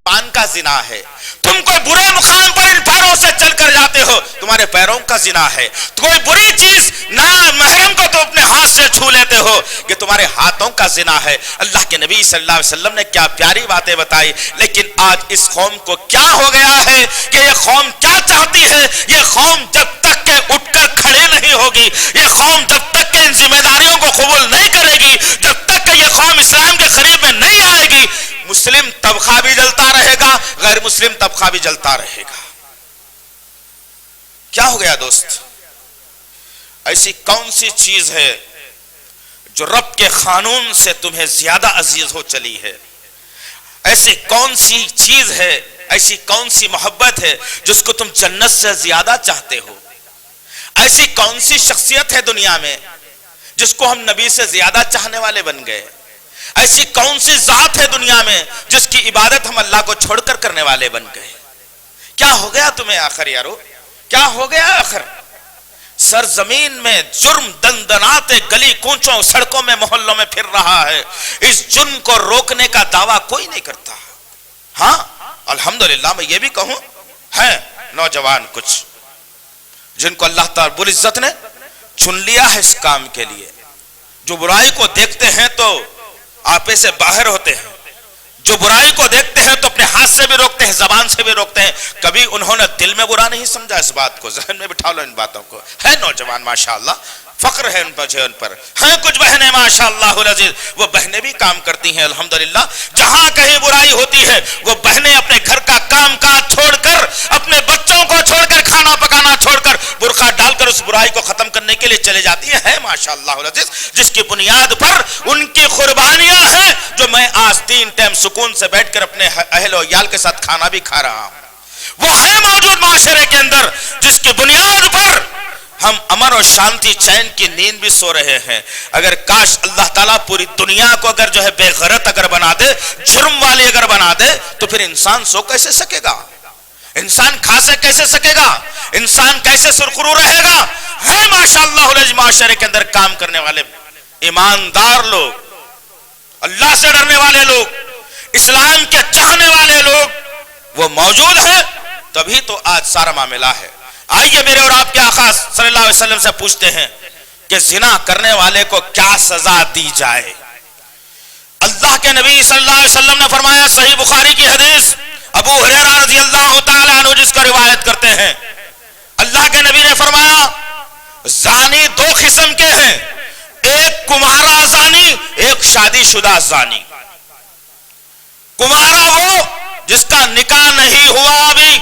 زبان کا زنا ہے. تم کوئی برے مقام پر ان پیروں سے چل کر جاتے ہو, تمہارے پیروں کا زنا ہے. کوئی بری چیز نامحرم کو تو اپنے ہاتھ سے چھو لیتے ہو, کہ تمہارے ہاتھوں کا زنا ہے. اللہ کے نبی صلی اللہ علیہ وسلم نے کیا پیاری باتیں بتائی. لیکن آج اس قوم کو کیا ہو گیا ہے کہ یہ قوم کیا چاہتی ہے؟ یہ قوم جب تک کہ اٹھ کر کھڑے نہیں ہوگی, یہ قوم جب تک کہ ان ذمہ داریوں کو قبول نہیں کرے گی, جب تک کہ یہ قوم اسلام کے قریب میں نہیں آئے گی, مسلم طبقہ بھی جلتا رہے گا, غیر مسلم طبقہ بھی جلتا رہے گا. کیا ہو گیا دوست؟ ایسی کون سی چیز ہے جو رب کے قانون سے تمہیں زیادہ عزیز ہو چلی ہے؟ ایسی کون سی چیز ہے, ایسی کون سی محبت ہے جس کو تم جنت سے زیادہ چاہتے ہو؟ ایسی کون سی شخصیت ہے دنیا میں جس کو ہم نبی سے زیادہ چاہنے والے بن گئے؟ ایسی کون سی ذات ہے دنیا میں جس کی عبادت ہم اللہ کو چھوڑ کر کرنے والے بن گئے؟ کیا ہو گیا تمہیں آخر یارو, کیا ہو گیا آخر؟ سرزمین میں جرم دندناتے گلی کوچوں سڑکوں میں محلوں میں پھر رہا ہے. اس جرم کو روکنے کا دعویٰ کوئی نہیں کرتا. ہاں الحمدللہ میں یہ بھی کہوں, ہیں نوجوان کچھ جن کو اللہ تعالی رب العزت نے چن لیا ہے اس کام کے لیے, جو برائی کو دیکھتے ہیں تو آپے سے باہر ہوتے ہیں, جو برائی کو دیکھتے ہیں تو اپنے ہاتھ سے بھی روکتے ہیں, زبان سے بھی روکتے ہیں. کبھی انہوں نے دل میں برا نہیں سمجھا اس بات کو, ذہن میں بٹھا لو ان باتوں کو. ہے نوجوان ماشاءاللہ, فخر ہے ان پر. ہیں کچھ بہنیں ماشاءاللہ العزیز, وہ بہنیں بھی کام کرتی ہیں الحمدللہ. جہاں کہیں برائی ہوتی ہے وہ بہنیں اپنے گھر کا کام کاج چھوڑ کر, اپنے بچوں کو چھوڑ کر, کھانا پکانا چھوڑ کر, برقع ڈال کر اس برائی کو ختم کرنے کے لیے چلے جاتی ہیں. ماشاءاللہ العزیز, جس کی بنیاد پر ان کی قربانیاں ہیں جو میں آج 3 ٹائم سکون سے بیٹھ کر اپنے اہل و عیال کے ساتھ کھانا بھی کھا رہا ہوں. وہ ہے موجود معاشرے کے اندر جس کی بنیاد پر ہم امن اور شانتی چین کی نیند بھی سو رہے ہیں. اگر کاش اللہ تعالیٰ پوری دنیا کو اگر جو ہے بے غیرت اگر بنا دے, جرم والی اگر بنا دے, تو پھر انسان سو کیسے سکے گا؟ انسان کھا سے کیسے سکے گا؟ انسان کیسے سرخرو رہے گا؟ ہے ماشاءاللہ العزیز معاشرے کے اندر کام کرنے والے ایماندار لوگ, اللہ سے ڈرنے والے لوگ, اسلام کے چاہنے والے لوگ, وہ موجود ہیں, تبھی تو آج سارا معاملہ ہے. آئیے میرے اور آپ کے آقا صلی اللہ علیہ وسلم سے پوچھتے ہیں کہ زنا کرنے والے کو کیا سزا دی جائے. اللہ کے نبی صلی اللہ علیہ وسلم نے فرمایا, صحیح بخاری کی حدیث, ابو ہریرہ رضی اللہ تعالی عنہ جس کا روایت کرتے ہیں, اللہ کے نبی نے فرمایا زانی 2 قسم کے ہیں, ایک کمارا زانی, ایک شادی شدہ زانی. کمارا وہ جس کا نکاح نہیں ہوا ابھی،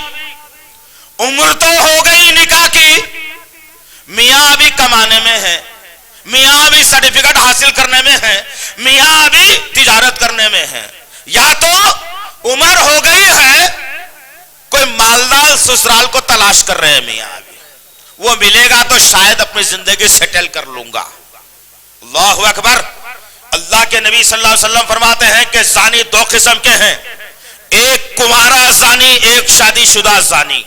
عمر تو ہو گئی نکاح کی، میاں بھی کمانے میں ہے، میاں بھی سرٹیفکیٹ حاصل کرنے میں ہے، میاں بھی تجارت کرنے میں ہے، یا تو عمر ہو گئی ہے، کوئی مالدار سسرال کو تلاش کر رہے ہیں میاں بھی، وہ ملے گا تو شاید اپنی زندگی سیٹل کر لوں گا۔ اللہ اکبر۔ اللہ کے نبی صلی اللہ علیہ وسلم فرماتے ہیں کہ زانی دو قسم کے ہیں، ایک کنوارا زانی، ایک شادی شدہ زانی،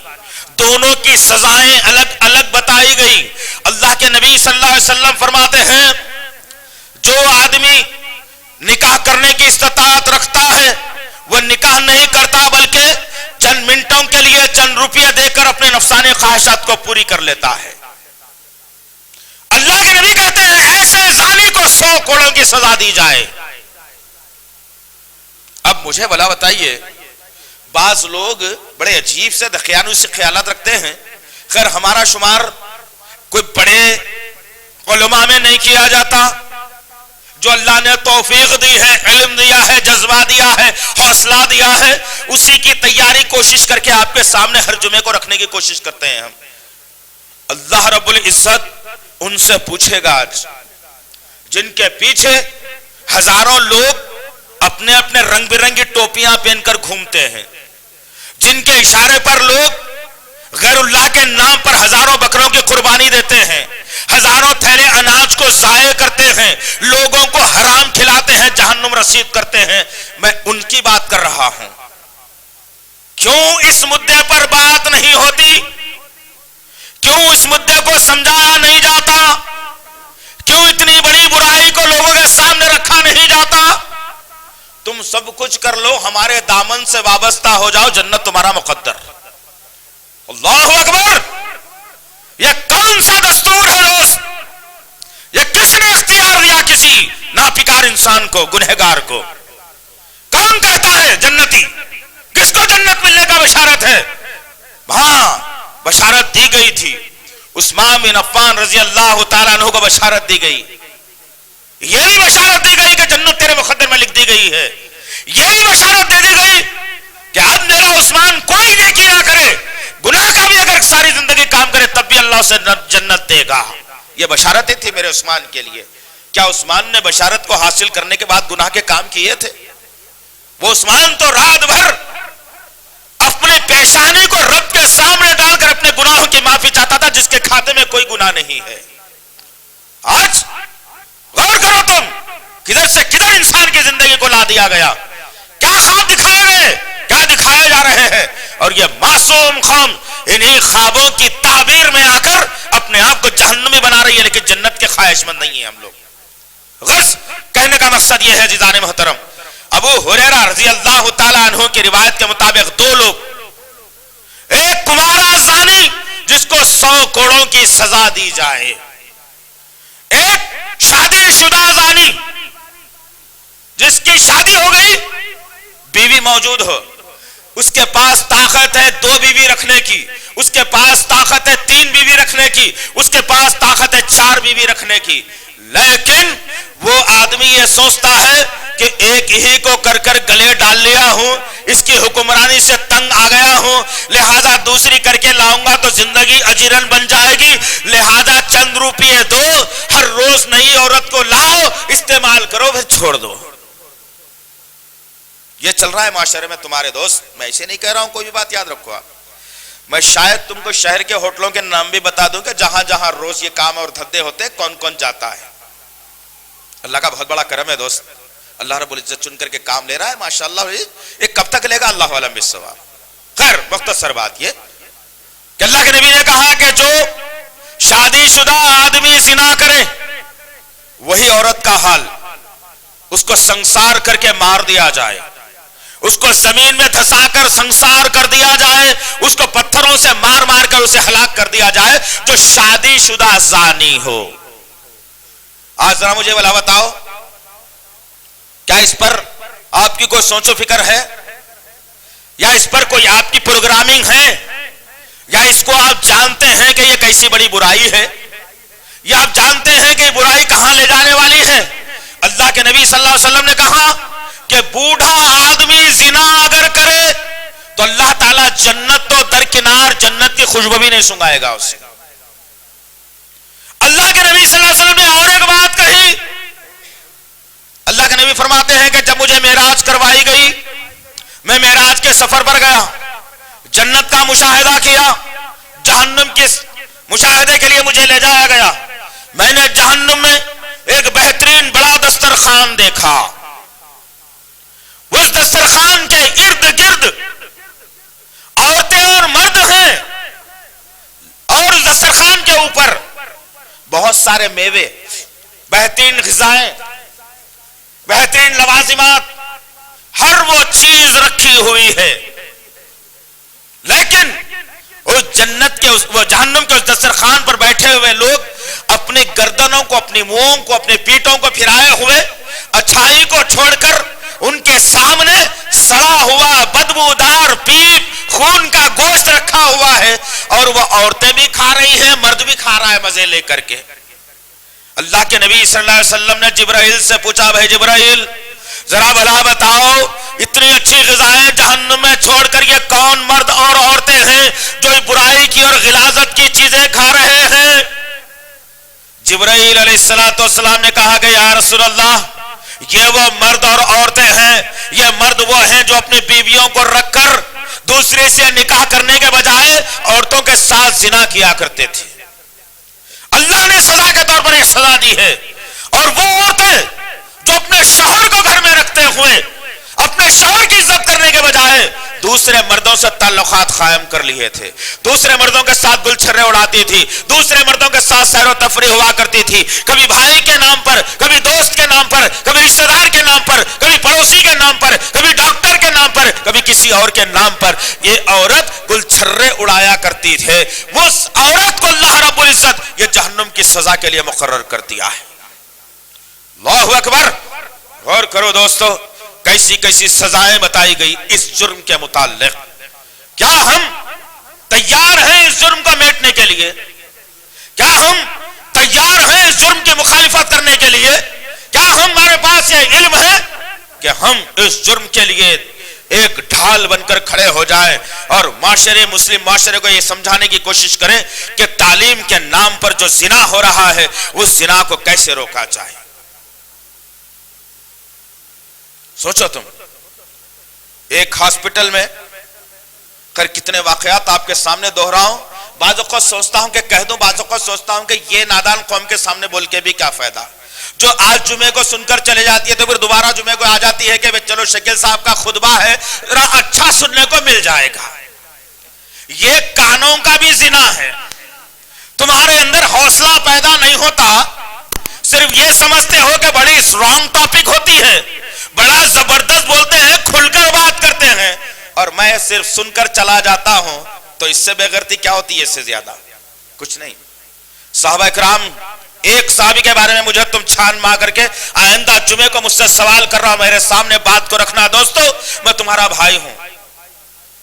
دونوں کی سزائیں الگ الگ بتائی گئی۔ اللہ کے نبی صلی اللہ علیہ وسلم فرماتے ہیں جو آدمی نکاح کرنے کی استطاعت رکھتا ہے وہ نکاح نہیں کرتا، بلکہ چند منٹوں کے لیے چند روپیہ دے کر اپنے نفسانی خواہشات کو پوری کر لیتا ہے۔ اللہ کے نبی کہتے ہیں ایسے زانی کو 100 کوڑوں کی سزا دی جائے۔ اب مجھے بھلا بتائیے، بعض لوگ بڑے عجیب سے دقیانوس سے خیالات رکھتے ہیں، خیر ہمارا شمار کوئی بڑے علماء میں نہیں کیا جاتا، جو اللہ نے توفیق دی ہے، علم دیا ہے، جذبہ دیا ہے، حوصلہ دیا ہے، اسی کی تیاری کوشش کر کے آپ کے سامنے ہر جمعے کو رکھنے کی کوشش کرتے ہیں ہم۔ اللہ رب العزت ان سے پوچھے گا آج، جن کے پیچھے ہزاروں لوگ اپنے اپنے رنگ برنگی ٹوپیاں پہن کر گھومتے ہیں، جن کے اشارے پر لوگ غیر اللہ کے نام پر ہزاروں بکروں کی قربانی دیتے ہیں، ہزاروں تھیلے اناج کو ضائع کرتے ہیں، لوگوں کو حرام کھلاتے ہیں، جہنم رسید کرتے ہیں، میں ان کی بات کر رہا ہوں۔ کیوں اس مدعے پر بات نہیں ہوتی؟ کیوں اس مدعے کو سمجھایا نہیں جاتا؟ کیوں اتنی بڑی برائی کو لوگوں کے سامنے رکھا نہیں جاتا؟ تم سب کچھ کر لو، ہمارے دامن سے وابستہ ہو جاؤ، جنت تمہارا مقدر۔ اللہ اکبر۔ یہ کون سا دستور ہے دوست؟ یہ کس نے اختیار دیا کسی ناپکار انسان کو، گنہگار کو؟ کون کہتا ہے جنتی؟ کس کو جنت ملنے کا بشارت ہے؟ ہاں بشارت دی گئی تھی، عثمان بن عفان رضی اللہ تعالیٰ عنہ کو بشارت دی گئی، یہی بشارت دی گئی کہ جنت تیرے مقدر میں لکھ دی گئی ہے، یہی بشارت دے دی گئی کہ اب میرا عثمان کوئی نیکی نہ کرے، گناہ کا بھی اگر ساری زندگی کام کرے تب بھی اللہ اسے جنت دے گا۔ یہ بشارتیں تھی میرے عثمان کے لیے۔ کیا عثمان نے بشارت کو حاصل کرنے کے بعد گناہ کے کام کیے تھے؟ وہ عثمان تو رات بھر اپنے پیشانی کو رب کے سامنے ڈال کر اپنے گناہوں کی معافی چاہتا تھا، جس کے کھاتے میں کوئی گناہ نہیں ہے۔ آج غور کرو تم، کدھر سے کدھر انسان کی زندگی کو لا دیا گیا، کیا خواب دکھائے گئے، کیا دکھائے جا رہے ہیں، اور یہ معصوم قوم انہی خوابوں کی تعبیر میں آ کر اپنے آپ کو جہنمی بنا رہی ہے، لیکن جنت کے خواہش مند نہیں ہیں ہم لوگ۔ غرض کہنے کا مقصد یہ ہے عزیزان محترم، ابو ہریرہ رضی اللہ تعالیٰ عنہ کی روایت کے مطابق دو لوگ، ایک کنوارا زانی جس کو 100 کوڑوں کی سزا دی جائے، ایک شادی شدہ زانی جس کی شادی ہو گئی، بیوی موجود ہو، اس کے پاس طاقت ہے 2 بیوی رکھنے کی، اس کے پاس طاقت ہے 3 بیوی رکھنے کی، اس کے پاس طاقت ہے 4 بیوی رکھنے کی، لیکن وہ آدمی یہ سوچتا ہے کہ ایک ہی کو کر کر گلے ڈال لیا ہوں، اس کی حکمرانی سے تنگ آ گیا ہوں، لہذا دوسری کر کے لاؤں گا تو زندگی اجیرن بن جائے گی، لہذا چند روپیے دو، ہر روز نئی عورت کو لاؤ، استعمال کرو، پھر چھوڑ دو۔ یہ چل رہا ہے معاشرے میں تمہارے دوست۔ میں ایسے نہیں کہہ رہا ہوں، کوئی بھی بات یاد رکھو آپ، میں شاید تم کو شہر کے ہوٹلوں کے نام بھی بتا دوں کہ جہاں جہاں روز یہ کام اور دھندے ہوتے کون کون جاتا ہے۔ اللہ کا بہت بڑا کرم ہے دوست، اللہ رب العزت چن کر کے کام لے رہا ہے ماشاءاللہ۔ یہ کب تک لے گا اللہ عالم بالثواب۔ خیر مختصر بات یہ کہ اللہ کے نبی نے کہا کہ جو شادی شدہ آدمی زنا کرے وہی عورت کا حال، اس کو سنسار کر کے مار دیا جائے، اس کو زمین میں دھسا کر سنسار کر دیا جائے، اس کو پتھروں سے مار مار کر اسے ہلاک کر دیا جائے جو شادی شدہ زانی ہو۔ آج ذرا مجھے بلا بتاؤ، کیا اس پر آپ کی کوئی سوچ و فکر ہے، یا اس پر کوئی آپ کی پروگرامنگ ہے، یا اس کو آپ جانتے ہیں کہ یہ کیسی بڑی برائی ہے، یا آپ جانتے ہیں کہ یہ برائی کہاں لے جانے والی ہے؟ اللہ کے نبی صلی اللہ علیہ وسلم نے کہا کہ بوڑھا آدمی زنا اگر کرے تو اللہ تعالیٰ جنت تو درکنار جنت کی خوشبو بھی نہیں سنگائے گا اسے. اللہ کے نبی صلی اللہ علیہ وسلم نے اور ایک بات کہی. اللہ کے نبی فرماتے ہیں کہ جب مجھے معراج کروائی گئی, میں معراج کے سفر پر گیا, جنت کا مشاہدہ کیا, جہنم کے مشاہدے کے لیے مجھے لے جایا گیا. میں نے جہنم میں ایک بہترین بڑا دسترخوان دیکھا. اس دسترخوان کے ارد گرد عورتیں اور مرد ہیں, اور اس دسترخوان کے اوپر بہت سارے میوے, بہترین غذائیں, بہترین لوازمات, ہر وہ چیز رکھی ہوئی ہے. لیکن اس جنت کے وہ جہنم کے اس دسترخوان پر بیٹھے ہوئے لوگ اپنی گردنوں کو, اپنی منہوں کو, اپنی پیٹھوں کو پھرائے ہوئے اچھائی کو چھوڑ کر ان کے سامنے سڑا ہوا بدبودار پیپ خون کا گوشت رکھا ہوا ہے, اور وہ عورتیں بھی کھا رہی ہیں, مرد بھی کھا رہا ہے مزے لے کر کے. اللہ کے نبی صلی اللہ علیہ وسلم نے جبرائیل سے پوچھا, بھائی جبرائیل ذرا بھلا بتاؤ, اتنی اچھی غذائیں جہنم میں چھوڑ کر یہ کون مرد اور عورتیں ہیں جو برائی کی اور غلاظت کی چیزیں کھا رہے ہیں؟ جبرائیل علیہ السلام نے کہا کہ یا رسول اللہ, یہ وہ مرد اور عورتیں ہیں, یہ مرد وہ ہیں جو اپنی بیویوں کو رکھ کر دوسرے سے نکاح کرنے کے بجائے عورتوں کے ساتھ زنا کیا کرتے تھے. اللہ نے سزا کے طور پر ایک سزا دی ہے. اور وہ عورتیں جو اپنے شوہر کو گھر میں رکھتے ہوئے اپنے شوہر کی عزت کرنے کے بجائے دوسرے مردوں سے تعلقات قائم کر لیے تھے, دوسرے مردوں کے ساتھ گلچھرے اڑاتی تھی, دوسرے مردوں کے ساتھ سیر و تفریح ہوا کرتی تھی, کبھی بھائی کے نام پر, کبھی دوست کے نام پر, کبھی رشتہ دار کے نام پر, کبھی پڑوسی کے نام پر, کبھی ڈاکٹر کے نام پر, کبھی کسی اور کے نام پر یہ عورت گلچھرے اڑایا کرتی تھے. وہ عورت کو اللہ رب العزت یہ جہنم کی سزا کے لیے مقرر کر دیا ہے. اللہ اکبر. غور کرو دوستو, کیسی کیسی سزائیں بتائی گئی اس جرم کے متعلق. کیا ہم تیار ہیں اس جرم کو میٹنے کے لیے؟ کیا ہم تیار ہیں اس جرم کی مخالفت کرنے کے لیے؟ کیا ہمارے پاس یہ علم ہے کہ ہم اس جرم کے لیے ایک ڈھال بن کر کھڑے ہو جائیں اور مسلم معاشرے کو یہ سمجھانے کی کوشش کریں کہ تعلیم کے نام پر جو زنا ہو رہا ہے اس زنا کو کیسے روکا جائے؟ سوچو تم, ایک ہاسپٹل میں کر کتنے واقعات آپ کے سامنے دوہراؤں. بعض اوقات سوچتا ہوں کہ کہہ دوں, بعض اوقات سوچتا ہوں کہ یہ نادان قوم کے سامنے بول کے بھی کیا فائدہ, جو آج جمعے کو سن کر چلے جاتی ہے تو پھر دوبارہ جمعے کو آ جاتی ہے کہ چلو شکیل صاحب کا خطبہ ہے, ذرا اچھا سننے کو مل جائے گا. یہ کانوں کا بھی زنا ہے. تمہارے اندر حوصلہ پیدا نہیں ہوتا, صرف یہ سمجھتے ہو کہ بڑی اسٹرانگ ٹاپک ہوتی ہے, بڑا زبردست بولتے ہیں, کھل کر بات کرتے ہیں, اور میں صرف سن کر چلا جاتا ہوں. تو اس سے بے غیرتی کیا ہوتی ہے؟ اس سے زیادہ کچھ نہیں. صحابہ کرام, ایک صحابی کے بارے میں مجھے تم چھان مار کر کے آئندہ جمعے کو مجھ سے سوال کر رہا ہوں, میرے سامنے بات کو رکھنا. دوستو, میں تمہارا بھائی ہوں.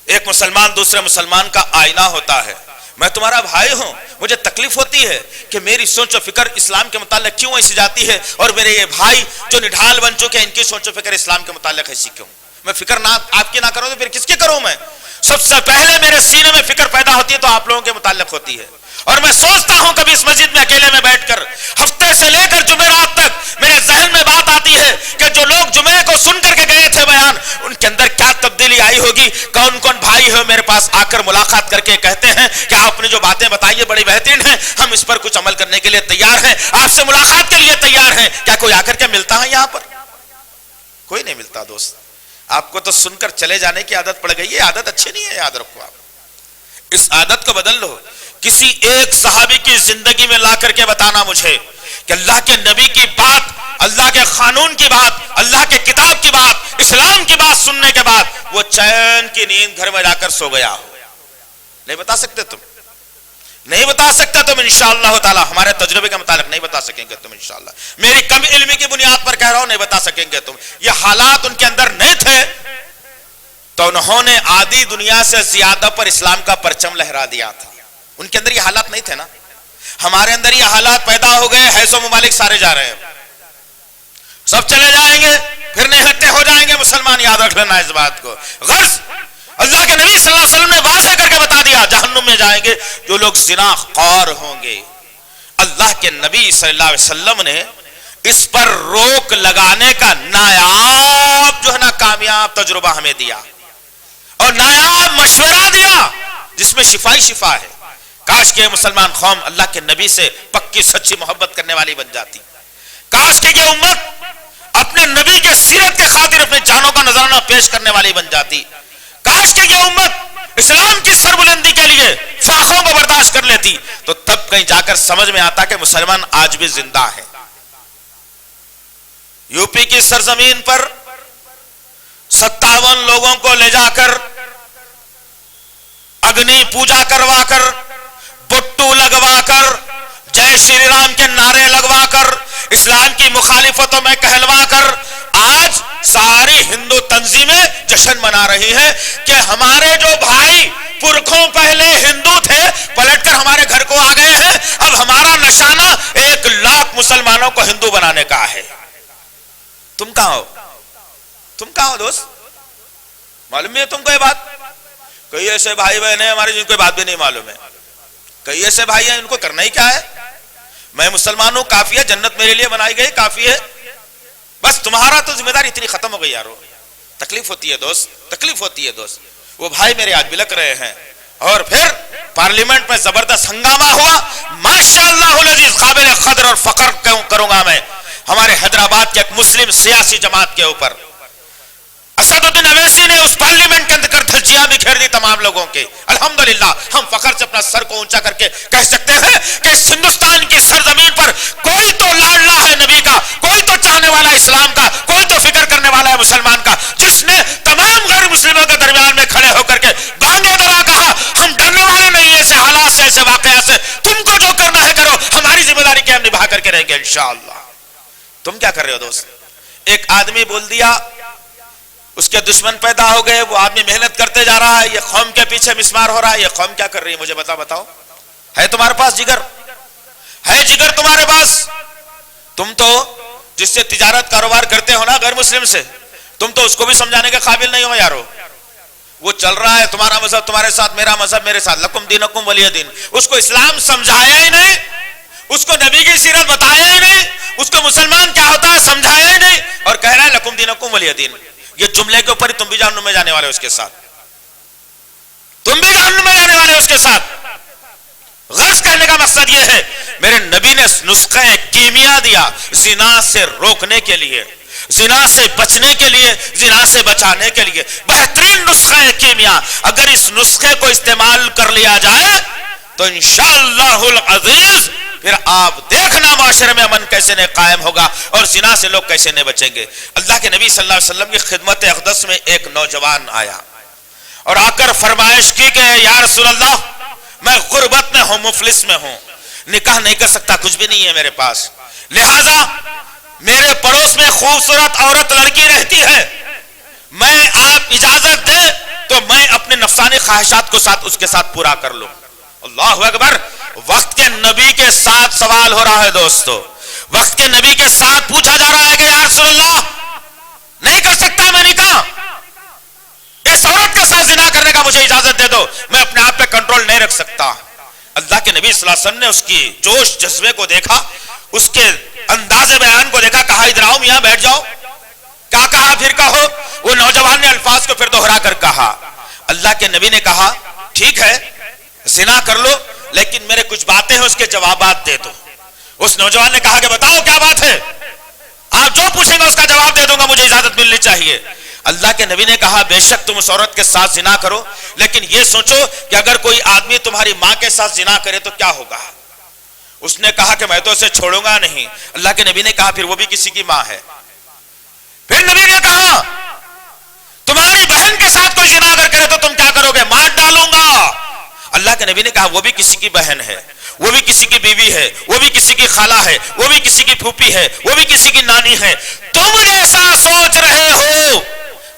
ایک مسلمان دوسرے مسلمان کا آئینہ ہوتا ہے. میں تمہارا بھائی ہوں, مجھے تکلیف ہوتی ہے کہ میری سوچ و فکر اسلام کے متعلق کیوں ایسی جاتی ہے, اور میرے یہ بھائی جو نڈھال بن چکے ہیں ان کی سوچ و فکر اسلام کے متعلق ایسی کیوں. میں فکر نہ آپ کی نہ کروں تو پھر کس کی کروں؟ میں سب سے پہلے میرے سینے میں فکر پیدا ہوتی ہے تو آپ لوگوں کے متعلق ہوتی ہے. اور میں سوچتا ہوں کبھی اس مسجد میں اکیلے میں بیٹھ کر ہفتے سے لے کر جمعرات تک میرے ذہن میں بات آتی ہے کہ جو لوگ جمعے کو سن کر کے گئے تھے بیان, ان کے اندر کیا تبدیلی آئی ہوگی. کون کون بھائی ہو میرے پاس آ کر ملاقات کر کے کہتے ہیں کہ آپ نے جو باتیں بتائی بڑی بہترین ہیں, ہم اس پر کچھ عمل کرنے کے لیے تیار ہیں, آپ سے ملاقات کے لیے تیار ہیں. کیا کوئی آ کر کے ملتا ہے یہاں پر؟ کوئی نہیں ملتا. دوست, آپ کو تو سن کر چلے جانے کی عادت پڑ گئی. یہ عادت اچھی نہیں ہے, یاد رکھو. آپ اس عادت کو بدل لو. کسی ایک صحابی کی زندگی میں لا کر کے بتانا مجھے کہ اللہ کے نبی کی بات, اللہ کے قانون کی بات, اللہ کے کتاب کی بات, اسلام کی بات سننے کے بعد وہ چین کی نیند گھر میں جا کر سو گیا ہو. نہیں بتا سکتے تم, نہیں بتا سکتا تم انشاءاللہ تعالی. ہمارے تجربے کے مطابق نہیں بتا سکیں گے تم انشاءاللہ. میری کم علمی کی بنیاد پر کہہ رہا ہوں, نہیں بتا سکیں گے تم. یہ حالات ان کے اندر نہیں تھے تو انہوں نے آدھی دنیا سے زیادہ پر اسلام کا پرچم لہرا دیا تھا. ان کے اندر یہ حالات نہیں تھے نا. ہمارے اندر یہ حالات پیدا ہو گئے, حیث ممالک سارے جا رہے ہیں, سب چلے جائیں گے, پھر نہتے ہو جائیں گے مسلمان. یاد رکھ لینا اس بات کو. غرض اللہ کے نبی صلی اللہ علیہ وسلم نے واضح کر کے بتا دیا جہنم میں جائیں گے جو لوگ زنا خور ہوں گے. اللہ کے نبی صلی اللہ علیہ وسلم نے اس پر روک لگانے کا نایاب جو ہے نا کامیاب تجربہ ہمیں دیا اور نایاب مشورہ دیا جس میں شفائی شفا ہے. کاش کہ مسلمان قوم اللہ کے نبی سے پکی سچی محبت کرنے والی بن جاتی. کاش کہ یہ امت اپنے نبی کے سیرت کے خاطر اپنے جانوں کا نذرانہ پیش کرنے والی بن جاتی. کاش کہ یہ امت اسلام کی سربلندی کے لیے فاقوں کو برداشت کر لیتی تو تب کہیں جا کر سمجھ میں آتا کہ مسلمان آج بھی زندہ ہے. یو پی کی سرزمین پر 57 لوگوں کو لے جا کر اگنی پوجا کروا کر بٹو لگوا کر جے شری رام کے نعرے لگوا کر اسلام کی مخالفتوں میں کہلوا کر آج ساری ہندو تنظیمیں جشن منا رہی ہیں کہ ہمارے جو بھائی پرکھوں پہلے ہندو تھے پلٹ کر ہمارے گھر کو آ گئے ہیں, اب ہمارا نشانہ 1 لاکھ مسلمانوں کو ہندو بنانے کا ہے. تم کہاں ہو؟ تم کہاں ہو دوست؟ معلوم ہے تم کو یہ بات؟ کئی ایسے بھائی بہن ہیں ہمارے جن کو بات بھی نہیں معلوم ہے. کئی ایسے بھائی ہیں ان کو کرنا ہی کیا ہے؟ میں مسلمان ہوں کافی ہے, جنت میرے لیے بنائی گئی کافی ہے, بس تمہارا تو ذمہ داری اتنی ختم ہو گئی یارو. تکلیف ہوتی ہے دوست, تکلیف ہوتی ہے دوست. وہ بھائی میرے آج بلک رہے ہیں اور پھر پارلیمنٹ میں زبردست ہنگامہ ہوا. ماشاءاللہ العزیز قابل قدر اور فخر کروں گا میں ہمارے حیدرآباد کے ایک مسلم سیاسی جماعت کے اوپر. اسد الدین اویسی نے اس پارلیمنٹ کے اندر دھجیاں بکھیر دی تمام لوگوں کے. الحمدللہ ہم فخر سے اپنا سر کو اونچا کر کے کہہ سکتے ہیں کہ اس ہندوستان کی سرزمین پر کوئی تو لاڈلا ہے نبی کا, کوئی تو چاہنے والا اسلام کا, کوئی تو فکر کرنے والا ہے مسلمان کا, جس نے تمام غیر مسلموں کے درمیان میں کھڑے ہو کر کے بانگے درا کہا ہم ڈرنے والے نہیں ایسے حالات سے, ایسے واقعات سے, تم کو جو کرنا ہے کرو, ہماری ذمہ داری کیا ہم نبھا کر کے رہیں گے انشاءاللہ. تم کیا کر رہے ہو دوست؟ ایک آدمی بول دیا, اس کے دشمن پیدا ہو گئے, وہ آدمی محنت کرتے جا رہا ہے, یہ قوم کے پیچھے مسمار ہو رہا ہے. یہ قوم کیا کر رہی ہے مجھے بتاؤ. ہے تمہارے پاس جگر؟ ہے جگر تمہارے پاس؟ تم تو جس سے تجارت کاروبار کرتے ہو نا غیر مسلم سے, تم تو اس کو بھی سمجھانے کے قابل نہیں ہو یارو. وہ چل رہا ہے تمہارا مذہب تمہارے ساتھ, میرا مذہب میرے ساتھ, لکم دینکم ولی دین. اس کو اسلام سمجھایا ہی نہیں, اس کو نبی کی سیرت بتایا ہی نہیں, اس کو مسلمان کیا ہوتا ہے سمجھایا ہی نہیں, اور کہہ رہا ہے لکم دینکم ولی دین. یہ جملے کے اوپر ہی تم بھی جہنم میں جانے والے ہو اس کے ساتھ, تم بھی جہنم میں جانے والے ہو اس کے ساتھ. غرض کہنے کا مقصد یہ ہے میرے نبی نے نسخہ کیمیا دیا زنا سے روکنے کے لیے, زنا سے بچنے کے لیے, زنا سے بچانے کے لیے. بہترین نسخہ کیمیا. اگر اس نسخے کو استعمال کر لیا جائے تو انشاءاللہ العزیز پھر آپ دیکھنا معاشرے میں امن کیسے نہیں قائم ہوگا اور زنا سے لوگ کیسے نہیں بچیں گے. اللہ کے نبی صلی اللہ علیہ وسلم کی خدمت اقدس میں ایک نوجوان آیا اور آ کر فرمائش کی کہ یا رسول اللہ میں غربت میں ہوں, مفلس میں ہوں, نکاح نہیں کر سکتا, کچھ بھی نہیں ہے میرے پاس, لہذا میرے پڑوس میں خوبصورت عورت لڑکی رہتی ہے, میں آپ اجازت دیں تو میں اپنے نفسانی خواہشات کو ساتھ اس کے ساتھ پورا کر لوں. اللہ اکبر. وقت کے نبی کے ساتھ سوال ہو رہا ہے دوستو, وقت کے نبی کے ساتھ پوچھا جا رہا ہے کہ یا رسول اللہ نہیں کر سکتا میں نکاح, اس عورت کے ساتھ زنا کرنے کا مجھے اجازت دے دو, میں اپنے آپ پہ کنٹرول نہیں رکھ سکتا. اللہ کے نبی صلی اللہ علیہ وسلم نے اس کی جوش جذبے کو دیکھا, اس کے انداز بیان کو دیکھا, کہا ادھر آؤ میاں بیٹھ جاؤ. کیا کہا پھر کہو؟ وہ نوجوان نے الفاظ کو پھر دوہرا کر کہا. اللہ کے نبی نے کہا ٹھیک ہے زنا کر لو لیکن میرے کچھ باتیں ہیں اس کے جوابات دے دو. اس نوجوان نے کہا کہ بتاؤ کیا بات ہے, آپ جو پوچھیں گے اس کا جواب دے دوں گا, مجھے اجازت ملنی چاہیے. اللہ کے نبی نے کہا بے شک تم اس عورت کے ساتھ زنا کرو لیکن یہ سوچو کہ اگر کوئی آدمی تمہاری ماں کے ساتھ زنا کرے تو کیا ہوگا. اس نے کہا کہ میں تو اسے چھوڑوں گا نہیں. اللہ کے نبی نے کہا پھر وہ بھی کسی کی ماں ہے. پھر نبی نے کہا تمہاری بہن کے ساتھ کوئی زنا اگر کرے تو تم کیا کرو گے؟ مار ڈالوں گا. اللہ کے نبی نے کہا وہ بھی کسی کی بہن ہے, وہ بھی کسی کی بیوی ہے, وہ بھی کسی کی خالہ ہے, وہ بھی کسی کی پھوپھی ہے, وہ بھی کسی کی نانی ہے. تم جیسا سوچ رہے ہو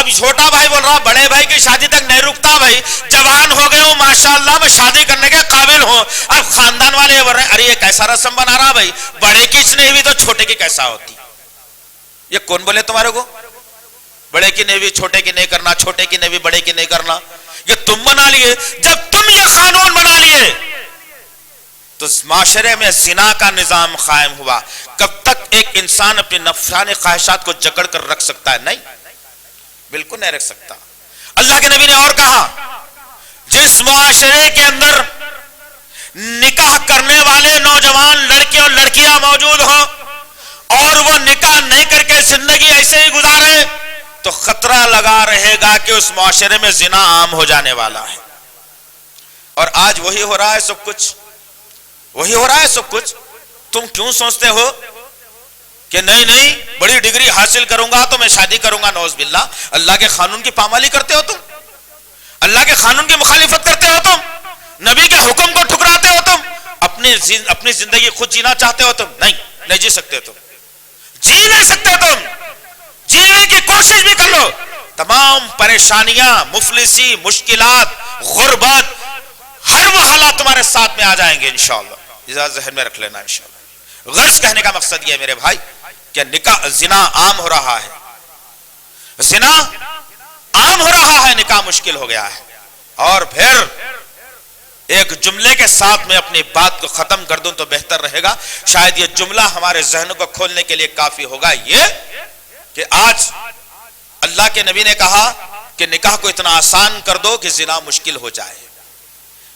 اب چھوٹا بھائی بول رہا بڑے بھائی کی شادی تک نہیں رکتا بھائی، جوان ہو گئے ہوں ماشاءاللہ میں شادی کرنے کے قابل ہوں، اب خاندان والے یہ بول رہے ہیں ارے یہ کیسا رسم بنا رہا بھائی، بڑے کی نہیں ہوئی تو چھوٹے کی کیسا ہوتی؟ یہ کون بولے تمہارے کو؟ بڑے کی نہیں ہوئی چھوٹے کی نہیں کرنا، چھوٹے کی نہیں ہوئی بڑے کی نہیں کرنا، یہ تم بنا لیے۔ جب تم یہ قانون بنا لیے تو معاشرے میں زنا کا نظام قائم ہوا۔ کب تک ایک انسان اپنی نفسانی خواہشات کو جکڑ کر رکھ سکتا ہے؟ نہیں، بالکل نہیں رکھ سکتا۔ اللہ کے نبی نے اور کہا جس معاشرے کے اندر نکاح کرنے والے نوجوان لڑکے اور لڑکیاں موجود ہوں اور وہ نکاح نہیں کر کے زندگی ایسے ہی گزارے تو خطرہ لگا رہے گا کہ اس معاشرے میں زنا عام ہو جانے والا ہے۔ اور آج وہی ہو رہا ہے سب کچھ، وہی ہو رہا ہے سب کچھ۔ تم کیوں سوچتے ہو کہ نہیں نہیں بڑی ڈگری حاصل کروں گا تو میں شادی کروں گا؟ نعوذ باللہ، اللہ کے قانون کی پامالی کرتے ہو تم، اللہ کے قانون کی مخالفت کرتے ہو تم، نبی کے حکم کو ٹھکراتے ہو تم، اپنی زندگی خود جینا چاہتے ہو تم؟ نہیں جی سکتے تم، جی نہیں سکتے تم، جینے کی کوشش بھی کر لو تمام پریشانیاں، مفلسی، مشکلات، غربت، ہر وہ حالات تمہارے ساتھ میں آ جائیں گے انشاءاللہ۔ یہ ذہن میں رکھ لینا انشاءاللہ۔ غرض کہنے کا مقصد یہ ہے میرے بھائی کہ نکاح زنا عام ہو رہا ہے، زنا عام ہو رہا ہے، نکاح مشکل ہو گیا ہے۔ اور پھر ایک جملے کے ساتھ میں اپنی بات کو ختم کر دوں تو بہتر رہے گا، شاید یہ جملہ ہمارے ذہنوں کو کھولنے کے لیے کافی ہوگا، یہ کہ آج اللہ کے نبی نے کہا کہ نکاح کو اتنا آسان کر دو کہ زنا مشکل ہو جائے،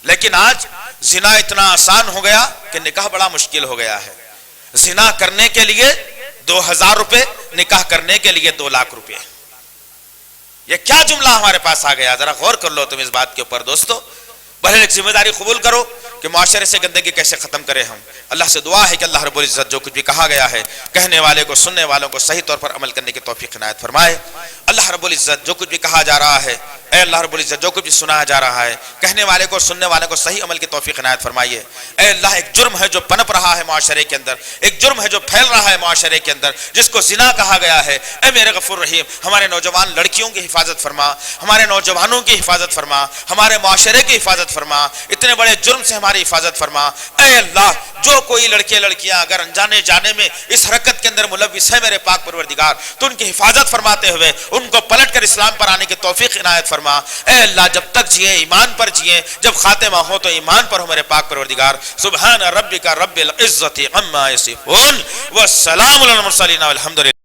لیکن آج زنا اتنا آسان ہو گیا کہ نکاح بڑا مشکل ہو گیا ہے۔ زنا کرنے کے لیے 2000 روپے، نکاح کرنے کے لیے 2 لاکھ روپے۔ یہ کیا جملہ ہمارے پاس آ گیا؟ ذرا غور کر لو تم اس بات کے اوپر دوستو۔ بہرحال ایک ذمہ داری قبول کرو کہ معاشرے سے گندگی کیسے ختم کریں ہم۔ اللہ سے دعا ہے کہ اللہ رب العزت جو کچھ بھی کہا گیا ہے کہنے والے کو، سننے والوں کو صحیح طور پر عمل کرنے کی توفیق عنایت فرمائے۔ اللہ رب العزت جو کچھ بھی کہا جا رہا ہے، اے اللہ رب العزت جو کچھ بھی سنایا جا رہا ہے کہنے والے کو، سننے والے کو صحیح عمل کی توفیق عنایت فرمائیے۔ اے اللہ ایک جرم ہے جو پنپ رہا ہے معاشرے کے اندر، ایک جرم ہے جو پھیل رہا ہے معاشرے کے اندر جس کو زنا کہا گیا ہے، اے میرے غفور رحیم ہمارے نوجوان لڑکیوں کی حفاظت فرما، ہمارے نوجوانوں کی حفاظت فرما، ہمارے معاشرے کی حفاظت فرما، اتنے بڑے جرم سے ہماری حفاظت فرما۔ اے اللہ جو کوئی لڑکے لڑکیاں اگر انجانے جانے میں اس حرکت کے اندر ملوث ہے میرے پاک پروردگار تو ان کی حفاظت فرماتے ہوئے ان کو پلٹ کر اسلام پر آنے کی توفیق عنایت فرما۔ اے اللہ جب تک جیے ایمان پر جیے، جب خاتمہ ہو تو ایمان پر ہو میرے پاک پروردگار۔ سبحان ربک رب العزت عما یصفون والسلام علی المرسلین والحمد للہ۔